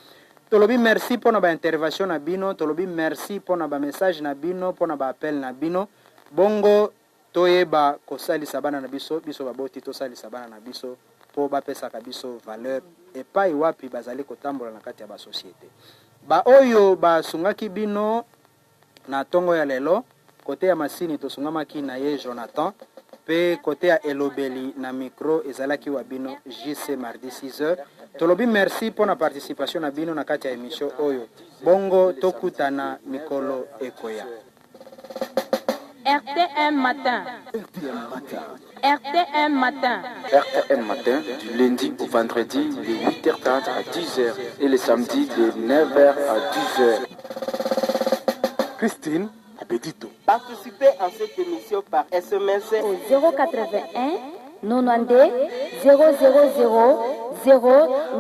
tolobi merci pona ba intervention na bino tolobi merci pona ba message na bino pona ba appel na bino bongo toyeba kosalisa bana na biso baboti tosalisa bana na biso po bapesaka biso valeur epai wapi bazali kotambola na kati ya ba société ba oyo basungaki bino na tongo ya lelo kote ya masini tosungamaki na ye Jonathan pe kote ya elobeli na micro ezalaki wa bino JC mardi 6h tolobi merci pour na participation na bino na kati ya émission oyo bongo tokutana mikolo ekoya. RTM matin. RTM matin. RTM matin, du lundi au vendredi de 8h30 à 10h et le samedi de 9h à 10h. Christine Abedito. Participez à cette émission par SMS au 081 92 000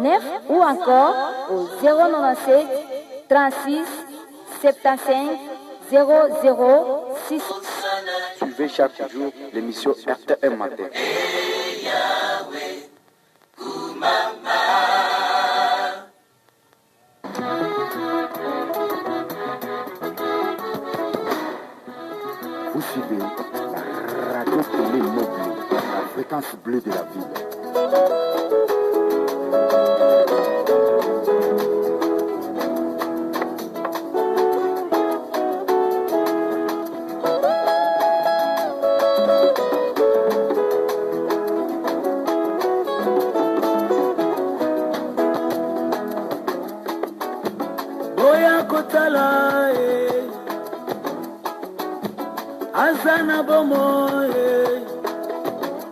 09 ou encore au 097 36 75 006. Suivez chaque jour l'émission RTM Matin. Vous suivez la radio télé mobile, la fréquence bleue de la ville. kotala azana bomo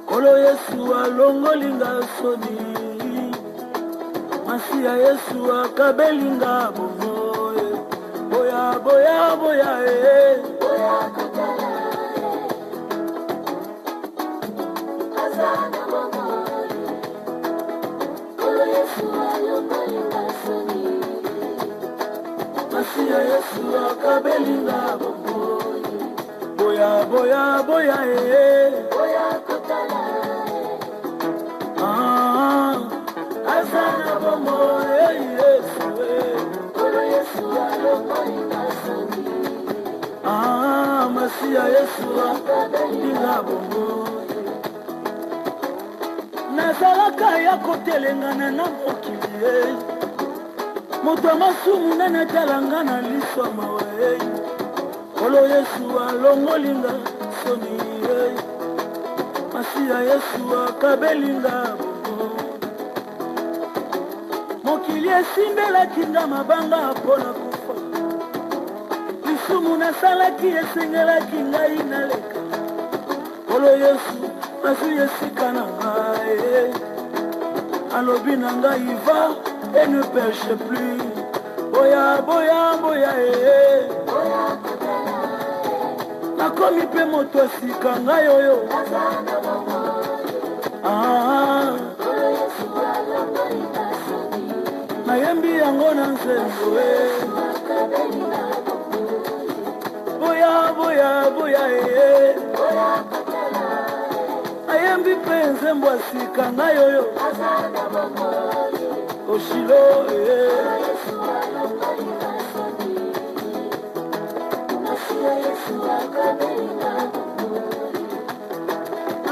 kolo Yesu alongolinga soni masiya Yesu akabelinga bomo boya boya boya boya kotala azana bomo kolo Yesu alongolinga soni masiya Yesu akabelinga bomo boya boya boya boya kotala azana bomo Yesu kolo Yesu alongolinga soni masiya Yesu akabelinga bomo nazalaka ya kotelengana na mokili moto masumu nanatalanga na liso mawe kolo Yesu alongolinga soni masiya Yesu akabelinga bomo mokili esimbelaki nga mabanga mpona kufa lisumu nasalaki esengelaki ngai naleka kolo Yesu azwi esika na ngai alobi na ngai va et ne pêche plus boya boya boya nakomi mpe moto asika ngai oyo nayembi yango na nzembo boya boya boya nayembi mpe nzembo asika ngai oyo oshilo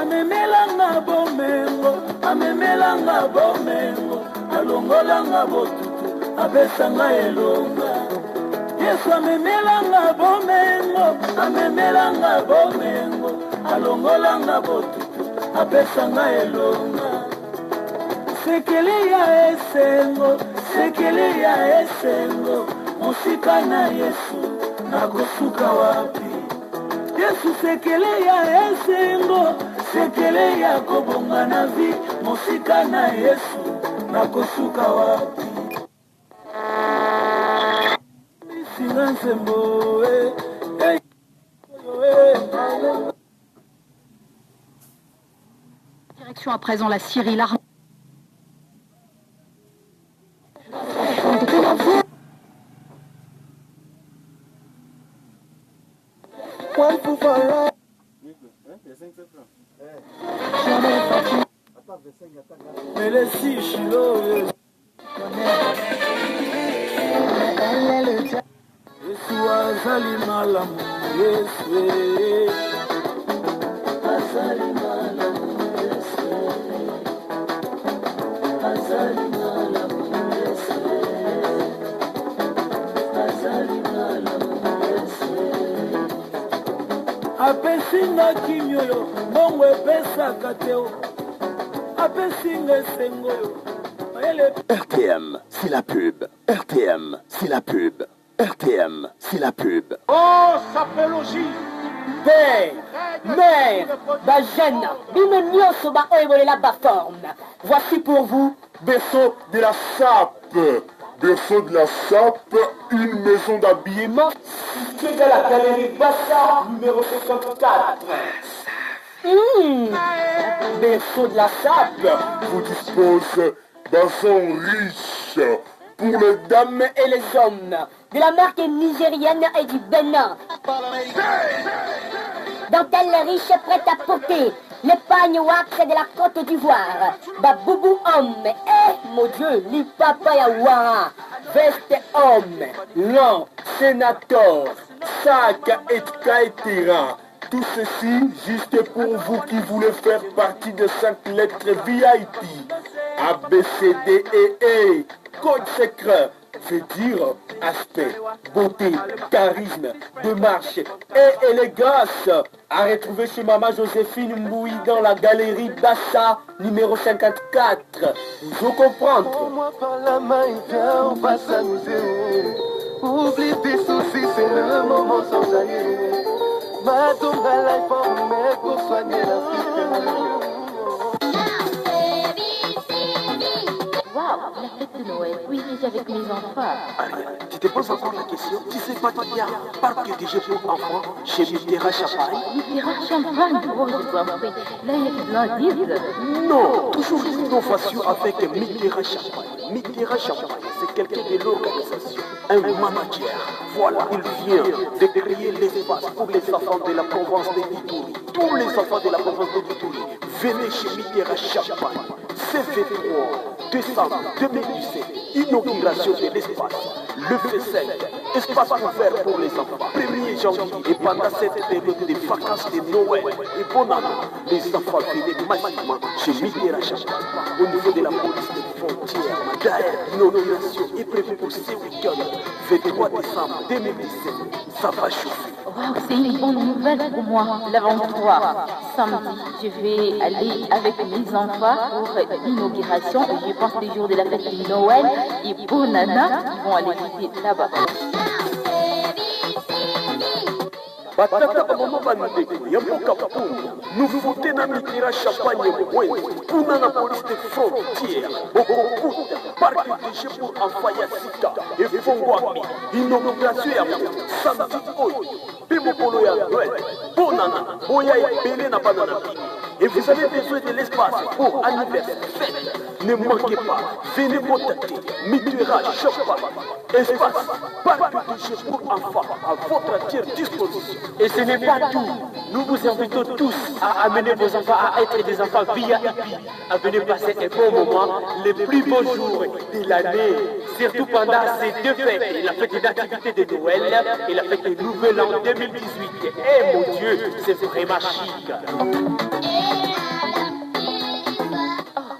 amemelanga bomengo amemelanga bomengo alongolanga botutu apesanga elonga Yesu amemelanga bomengo amemelanga bomengo alongolanga botutu apesanga elonga sekele ya esengo sekele ya esengo mosika na Yesu nakosuka wapi Yesu sekele ya esengo sekele ya kobonga na vi mosika na Yesu nakosuka wapi singa nzembo Direction à présent la Syrie, l'armée. Yesu azali malamu Yesu azali malamu Yesu azali malamu Yesu azali malamu Yesu apesinga kimyoyo mbongo epesaka teo apesinga esengo yo RTM, c'est la pub. RTM, c'est la pub. RTM, c'est la pub. Oh, sapologie. Père, mère, Bajena, bino nyonso ba oyo bolela ba forme. Voici pour vous Berceau de la Sape. Berceau de la Sape, une maison d'habillement. C'est à la galerie Bassa, numéro 54. Berceau de la Sape vous dispose d'un son riche pour les dames et les hommes de la marque nigérienne et du Bénin. Dentelle riche prête à porter, l'épargne wax de la Côte d'Ivoire. Baboubou homme, mon Dieu, li papa ya wara. Veste homme, lent, sénateur, sac, etc. Tout ceci juste pour vous qui voulez faire partie de 5 lettres VIP. A, B, C, D, E, E. Code secret veut dire aspect, beauté, charisme, démarche et élégance. À retrouver chez Maman Joséphine Mboui dans la galerie Bassa, numéro 54. Vous comprendre. Prends-moi par la main et viens, on va s'amuser. Oublie tes soucis, c'est le moment sans aller. Madame Life formée pour soigner l'Afrique. Waouh, la fête de Noël. Oui, j'ai avec mes enfants. Ariel, tu te poses encore la question? Tu sais pas qu'il y a parc de jeux pour enfants chez Mitterrand Champagne? Mitterrand Champagne? Oh, je dois avouer. Là, il y a de blanc. Non, toujours une innovation avec Mitterrand Champagne. Mitterrand Champagne, c'est quelqu'un de l'organisation, un manager. Voilà, il vient de créer l'espace pour les enfants de la province de Ituri. Tous les enfants de la province de Ituri, venez chez Mitterrand Champagne. C'est 23 décembre 2017, inauguration de l'espace. Le F5, espace ouvert pour les enfants. 1er janvier et pendant cette période de vacances de Noël et bonne année, les enfants venaient massivement chez Mitterrand Champagne. Au niveau de la police des frontières, d'ailleurs, l'inauguration est prévue pour ce week-end, 23 décembre 2017. Ça va chauffer. Waouh, c'est une bonne nouvelle pour moi. Le 23 samedi, je vais aller avec mes enfants pour l'inauguration. Je pense les jours de la fête de Noël et pour Nana, ils vont aller visiter là-bas. batata bamama bandeko ya mboka pungu nouveauté na Mitterrand Champagne mwenzi kuna na police de frontière bokokuta parc de jeux pour enfants ya sika efongwami inauguration ya samedi oyo mpe mokolo ya Noël bonana boya ebele na bana na bino et vous avez besoin de l'espace pour anniversaire fête. Ne manquez pas, venez contacter Mitterrand Champagne. Espace, parc de jeux pour enfants à votre entière disposition. Et ce n'est pas tout. Nous vous invitons tous à amener vos enfants à être des enfants VIP, à venir passer un bon moment, les plus beaux jours de l'année, surtout pendant ces deux fêtes, la fête d'activité de Noël et la fête du Nouvel An 2018. Eh mon Dieu, c'est vraiment chic.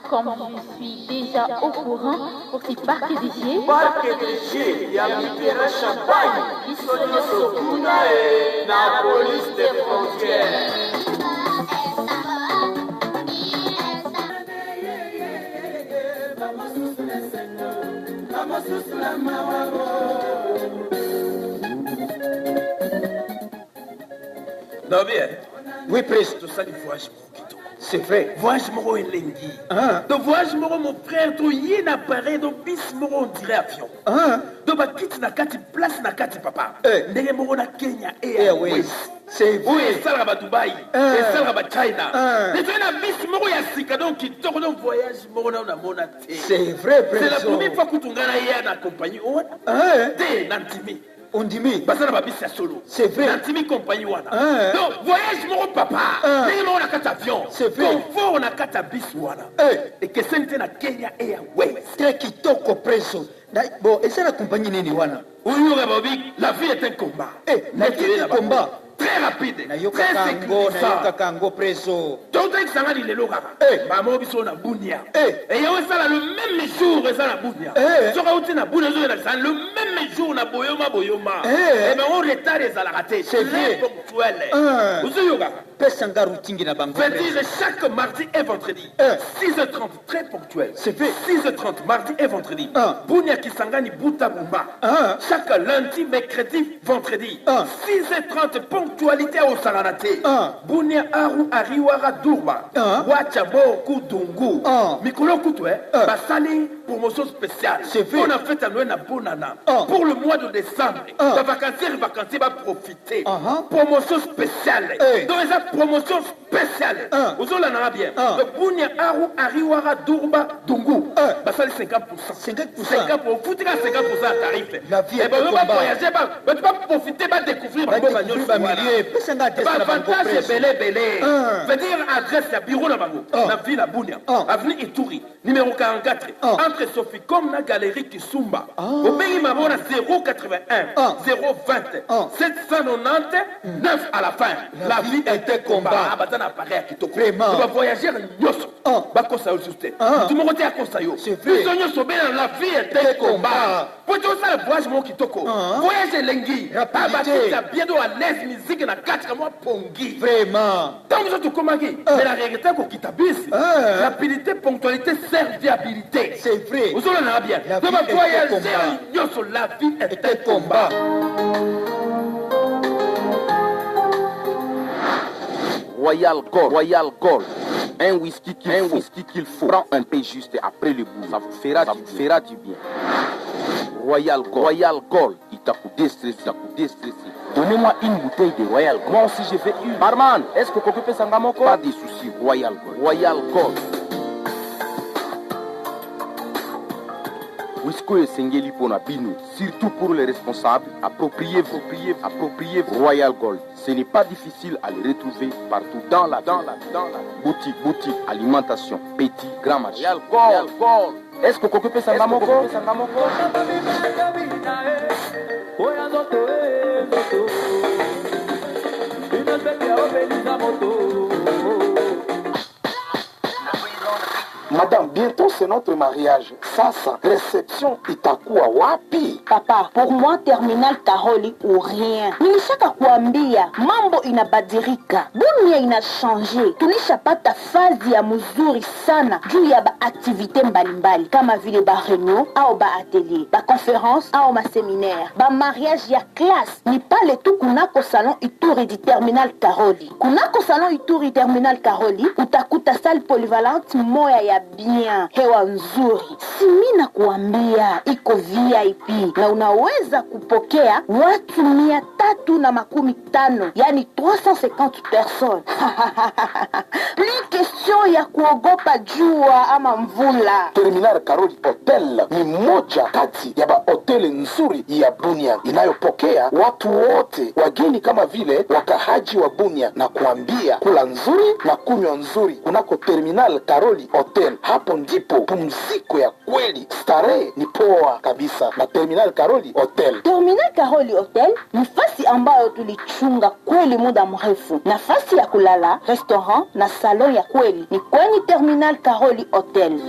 Comme je suis déjà au courant pour ces parcs de jeux. Parc de jeux, il y a Mitterrand Champagne, Isolio Sokuna et la police des frontières. Non bien. Oui, presque. Tout ça, du voyage. C'est vrai. Voyage moro et lengi. Donc voyage moro, mon frère, tu y es appareil, donc bis moro, on dirait avion. Donc ma quitte na kati place na kati papa. Ndenge moro na Kenya Airways. C'est vrai. Oui, ça là-bas Dubaï. Et ça là-bas China. Et tu as bis moro ya sika donc qui tourne un voyage moro na on a c'est vrai, c'est la première fois que tu ngana ya na compagnie. T'es Nantimi. On dit mais parce que la bise solo. C'est vrai. Nantimi compagnie wana. Donc voyage mon papa. Les gens on a quatre avions. C'est vrai. Confort on a quatre bis wana. Et que c'est na Kenya Airways. Très kitoko preso. Bon, et c'est la compagnie nini wana. Oui, la vie est un combat. La vie est un combat. Très rapide. Nayoka kango preso. Tout est sangani le loga. Maman biso na bunia. Et yo ça le même jour ça na bunia. Soka uti na bunia ça le même jour na boyoma. Et ben on retard les à la rater. C'est vrai. Ponctuel. Vous yoga. Pesanga routingi na bango. Veut dire chaque mardi et vendredi. 6h30 très ponctuel. C'est fait 6h30 mardi et vendredi. Bunia kisangani buta bumba. Chaque lundi, mercredi, vendredi. 6h30 ponctualité au Saranate. Bunia Aru Ariwara Durba. Wachabo Kudungu. Mikolo Kutwe. Basali promotion spéciale. On a fait à Noël à Bonana. Pour le mois de décembre. La vacances va profiter. Promotion spéciale. Donc les promotion spéciale. Vous en avez bien. Bunia Aru Ariwara Durba Dungu. Basali 50%. 50%. Pour 50% à tarif. La vie est un voyager, tu vas profiter, va découvrir ma avantage belé. Veut dire adresse à bureau na bango. Na ville à Bunia. Avenue Ituri. Numéro 44. Entre Soficom na Galerie Kisumba. Au pays Mamona 081 020 790 9 à la fin. La vie est un combat. Abatana apparaît à Kitoko. Tu vas voyager nyoso. Bakosa au juste. Tu me retiens à Kosayo. biso nyonso bena la vie était combat po tosala voyage moko kitoko voyage elengi abatisa bientôt à l'aise musique na kati ka mwa pongi vraiment ntango biso tokomaki mais la réalité kokita bisi rapidité ponctualité serviabilité c'est vrai ozolona bien to bavoyage nyonso la vie était combat. Royal Gold. Un whisky qu'il faut. Prends un peu juste après le bout. Ça vous fera du bien. Royal Gold. Il t'a coûté stressé. Donnez-moi une bouteille de Royal Gold. Moi aussi je veux une. Barman, est-ce que vous pouvez s'engager? Pas de soucis. Royal Gold. Whisky et Sengeli Ponabino, surtout pour les responsables, appropriez-vous. Royal Gold. Ce n'est pas difficile à le retrouver partout dans la boutique, alimentation, petit, grand marché. Royal Gold. Est-ce que vous pouvez s'engager? Madame, bientôt c'est notre mariage. Sasa, réception itakuwa wapi? Papa, pour moi terminal Karoli ou rien. Nilishaka kuambia mambo inabadilika, dunia inachanje. Tulishapata fazi ya mzuri sana juu ya activité mbalimbali kama vile ba réunion au ba atelier, ba conférence au ma séminaire, ba mariage ya classe. Ni pale tu kunako salon Ituri di terminal Karoli. Kunako salon Ituri terminal Karoli utakuta salle polyvalente moya ya bien, hewa nzuri. Simina kuambia iko VIP na unaweza kupokea watu 350, yani 350 personnes. Plus question ya kuogopa jua ama mvula. Terminal Karoli Hotel ni moja kati ya ba hoteli nzuri ya Bunia inayopokea watu wote, wageni kama vile wakahaji wa Bunia, na kuambia kula nzuri na kunywa nzuri kunako Terminal Karoli Hotel. Hapo ndipo pumziko ya kweli, starehe ni poa kabisa na Terminal Karoli Hotel. Terminal Karoli Hotel ni fasi ambayo tulichunga kweli muda mrefu. Nafasi ya kulala, restaurant na salon ya kweli ni kwenye Terminal Karoli Hotel.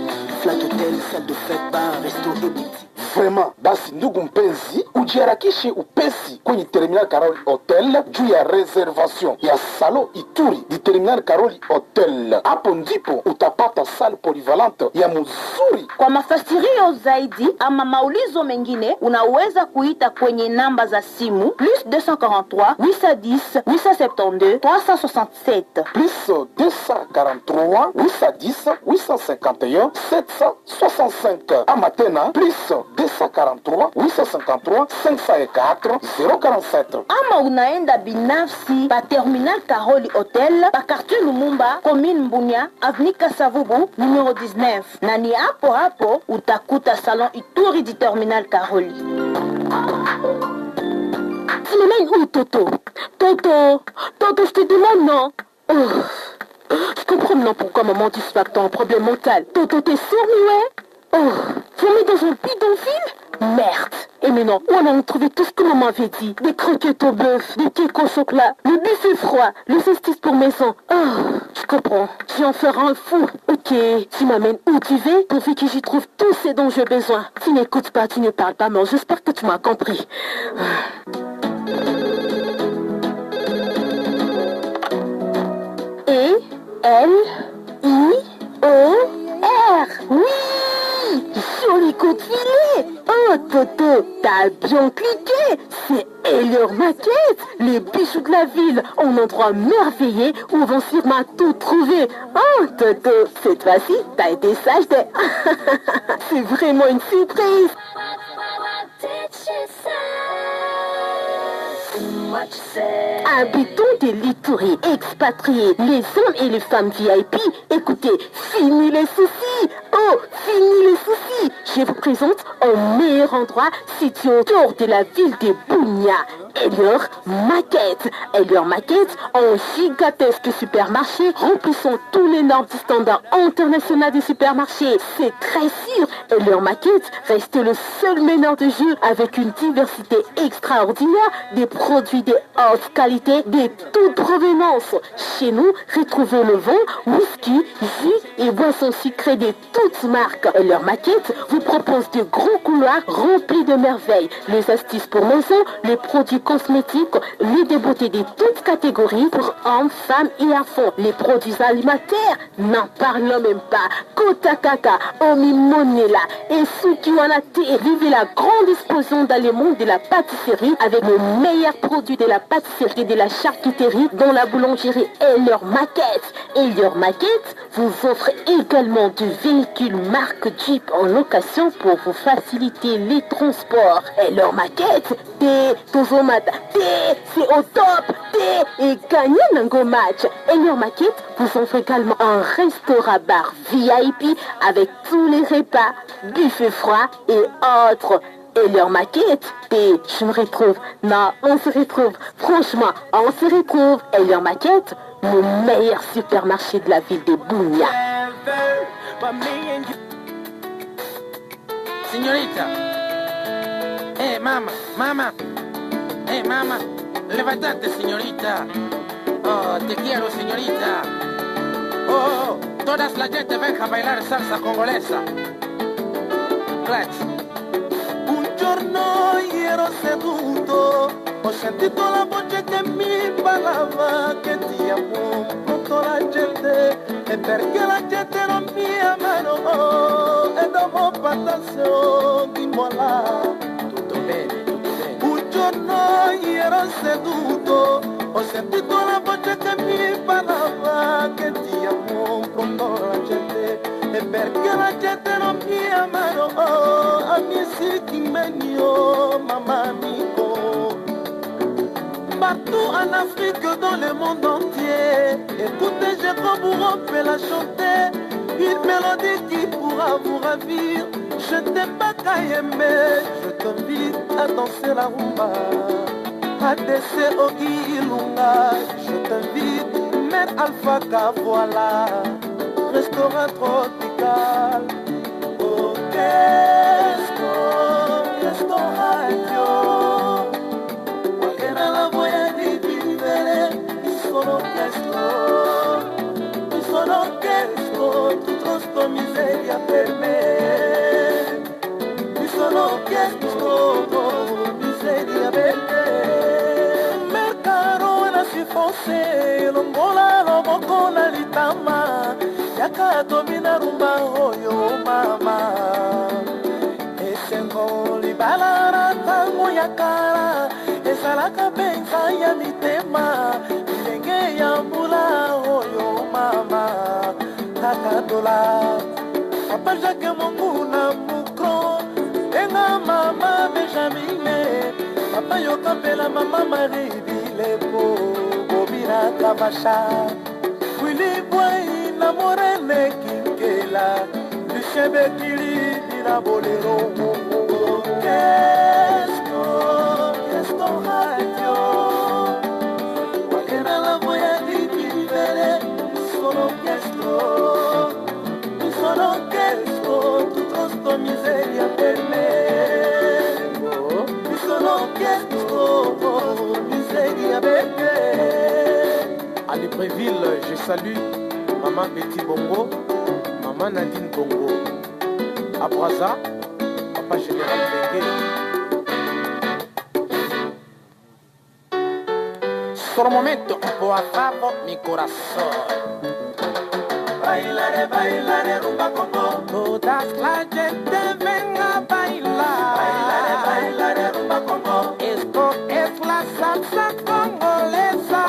Flat Hotel, salle de fête, bar, resto et boutique. Vraiment, basi ndugu mpenzi, ujiharakishe upesi kwenye Terminal Karoli Hotel juu ya reservation ya salon Ituri di Terminal Karoli Hotel. Hapo ndipo utapata salle polyvalente ya mzuri. Kwa mafasirio zaidi ama maulizo mengine unaweza kuita kwenye namba za simu plus 243 810 872 367 plus 243 810 851 765 ama tena plus 243 853 504 047. Ama unaenda binafsi pa Terminal Karoli Hotel pa quartier Lumumba, commune Mbunia, avenue Kasavubu numéro 19. Na ni hapo utakuta salon Ituri di Terminal Karoli. Tu me mets où, Toto, je te demande non. Je comprends maintenant pourquoi maman dit que t'as un problème mental. Toto, t'es sourd, tu m'es dans un bidonville? Merde. Et maintenant, où on a trouvé tout ce que maman avait dit? Des croquettes au bœuf, des cakes au chocolat, le buffet froid, le cestis pour maison. Je comprends. Je vais en faire un fou. Ok, tu m'amènes où tu veux, pourvu que j'y trouve tout ce dont j'ai besoin. Tu n'écoutes pas, tu ne parles pas, mais j'espère que tu m'as compris. E-L-I-O-R. Oui! Joli coup de filet! Oh, Toto, t'as bien cliqué! C'est Ellior Maquette, les bijoux de la ville, un endroit merveilleux où vont sûrement tout trouver. Oh, Toto, cette fois-ci, t'as été sage de... C'est vraiment une surprise! Habitants de l'Ituri, expatriés, les hommes et les femmes VIP, écoutez, fini les soucis. Oh, fini les soucis. Je vous présente un meilleur endroit situé autour de la ville de Bunia. Elior Market. Elior Market, un gigantesque supermarché remplissant tous les normes du standard international des supermarchés. C'est très sûr, Elior Market reste le seul meneur de jeu avec une diversité extraordinaire des produits de haute qualité de toute provenance. Chez nous, retrouvez le vin, whisky, jus et boissons sucrées de toutes marques. Elior Market vous propose de gros couloirs remplis de merveilles, les astuces pour maison, les produits cosmétiques, les débeautés de toutes catégories pour hommes, femmes et enfants. Les produits alimentaires, n'en parlons même pas. Kota Kaka, Omi Monela et Sukiwanate. Vivez la grande explosion dans le monde de la pâtisserie avec les meilleurs produits de la pâtisserie et de la charcuterie dans la boulangerie Elior Market. Elior Market vous offre également des véhicules marque Jeep en location pour vous faciliter les transports. Elior Market, Tozomata, c'est au top, et gagnez un match. Elior Market vous offre également un restaurant-bar VIP avec tous les repas, buffet froid et autres. Elior Market, je me retrouve. Non, on se retrouve. Franchement, on se retrouve. Elior Market, le meilleur supermarché de la ville de Bunia. Señorita. Mama. Mama. Levántate, señorita. Oh, te quiero, señorita. Oh, todas la gente venga a bailar salsa congolesa. Grazie. Un giorno ero seduto, ho sentito la voce che mi parlava, che ti amo pronto la gente, e perché la gente non mi amano, e dopo passato di molla. Tutto bene. Un giorno ero seduto, ho sentito la voce che mi parlava, che ti amo pronto la gente, e perché la gente non mi amano, amici qui m'aiment, maman amico. Partout en Afrique, dans le monde entier, écoutez, je crois vous peut la chanter, une mélodie qui pourra vous ravir. Je t'ai pas qu'à aimer, je t'invite à danser la rumba, à danser au Ilunga. Je t'invite, Maître Alpha K, voilà, restaurant tropical. Oh, questo radio, qualche nella voglia di vivere, mi sono chiesto, tutto sto miseria per me, mi sono chiesto, miseria per me, mercaro na si fosse, longola loboko na litama, yaka domina rumba oyo mama, esengo libala tango yakara, esalaka benza ya mitema, ilenge ya mbula oyo mama, takadola, papa Jacques Monguna mukro, enga mama Benjamine, papa yokapela mama Marie Bilepo, bobira kabasha, Willy Boy na morene kinkela, Luchebe Kili na bolero. Questo radio, qualche nella voglia di vivere, mi sono chiesto, tutto sto miseria per me, mi sono chiesto, miseria per me. À Libreville, je salue Maman Betty Bongo, Maman Nadine Bongo. À Brazza, Papa Général Bengue. Solo un momento, un po' a favor mi corazón. Bailare rumba como todas la gente venga a bailar. Bailare rumba como esto es la salsa congolesa.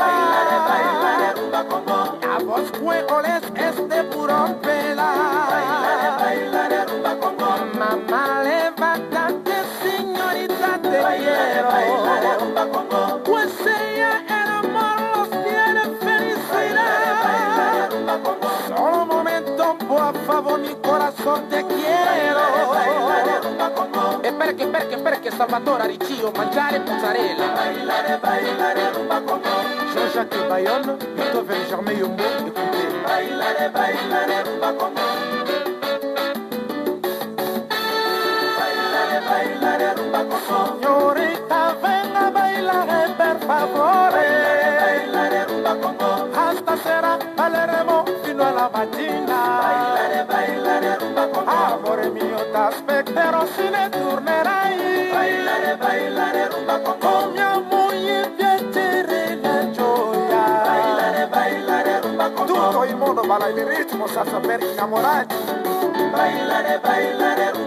Bailare rumba como a vos juegoles es de puro pelar. Bailare rumba como mamá levántate señorita te quiero. Bailare rumba como pues ella el amor los tiene felicidad. Bailare rumba como solo un momento por favor mi corazón te quiero. perché Salvatore Riccio mangiare mozzarella. Bailare, bailare, rumba Congo. Jean-Jacques Bayonne, Beethoven, Germain Yombo, écoutez. Bailare, bailare, rumba Congo. Bailare, bailare, rumba Congo. Signorita, venga a bailare per favore. Bailare, rumba Congo. Hasta sera balleremo fino alla mattina. Bailare, bailare, rumba Congo. Amore mio, t'aspetterò se ne tornerai. Bailare, bailare, rumba Congo. Con mia moglie piacere la gioia. Bailare, bailare, rumba Congo. Tutto il mondo balla il ritmo senza per innamorati. Bailare, bailare, rumba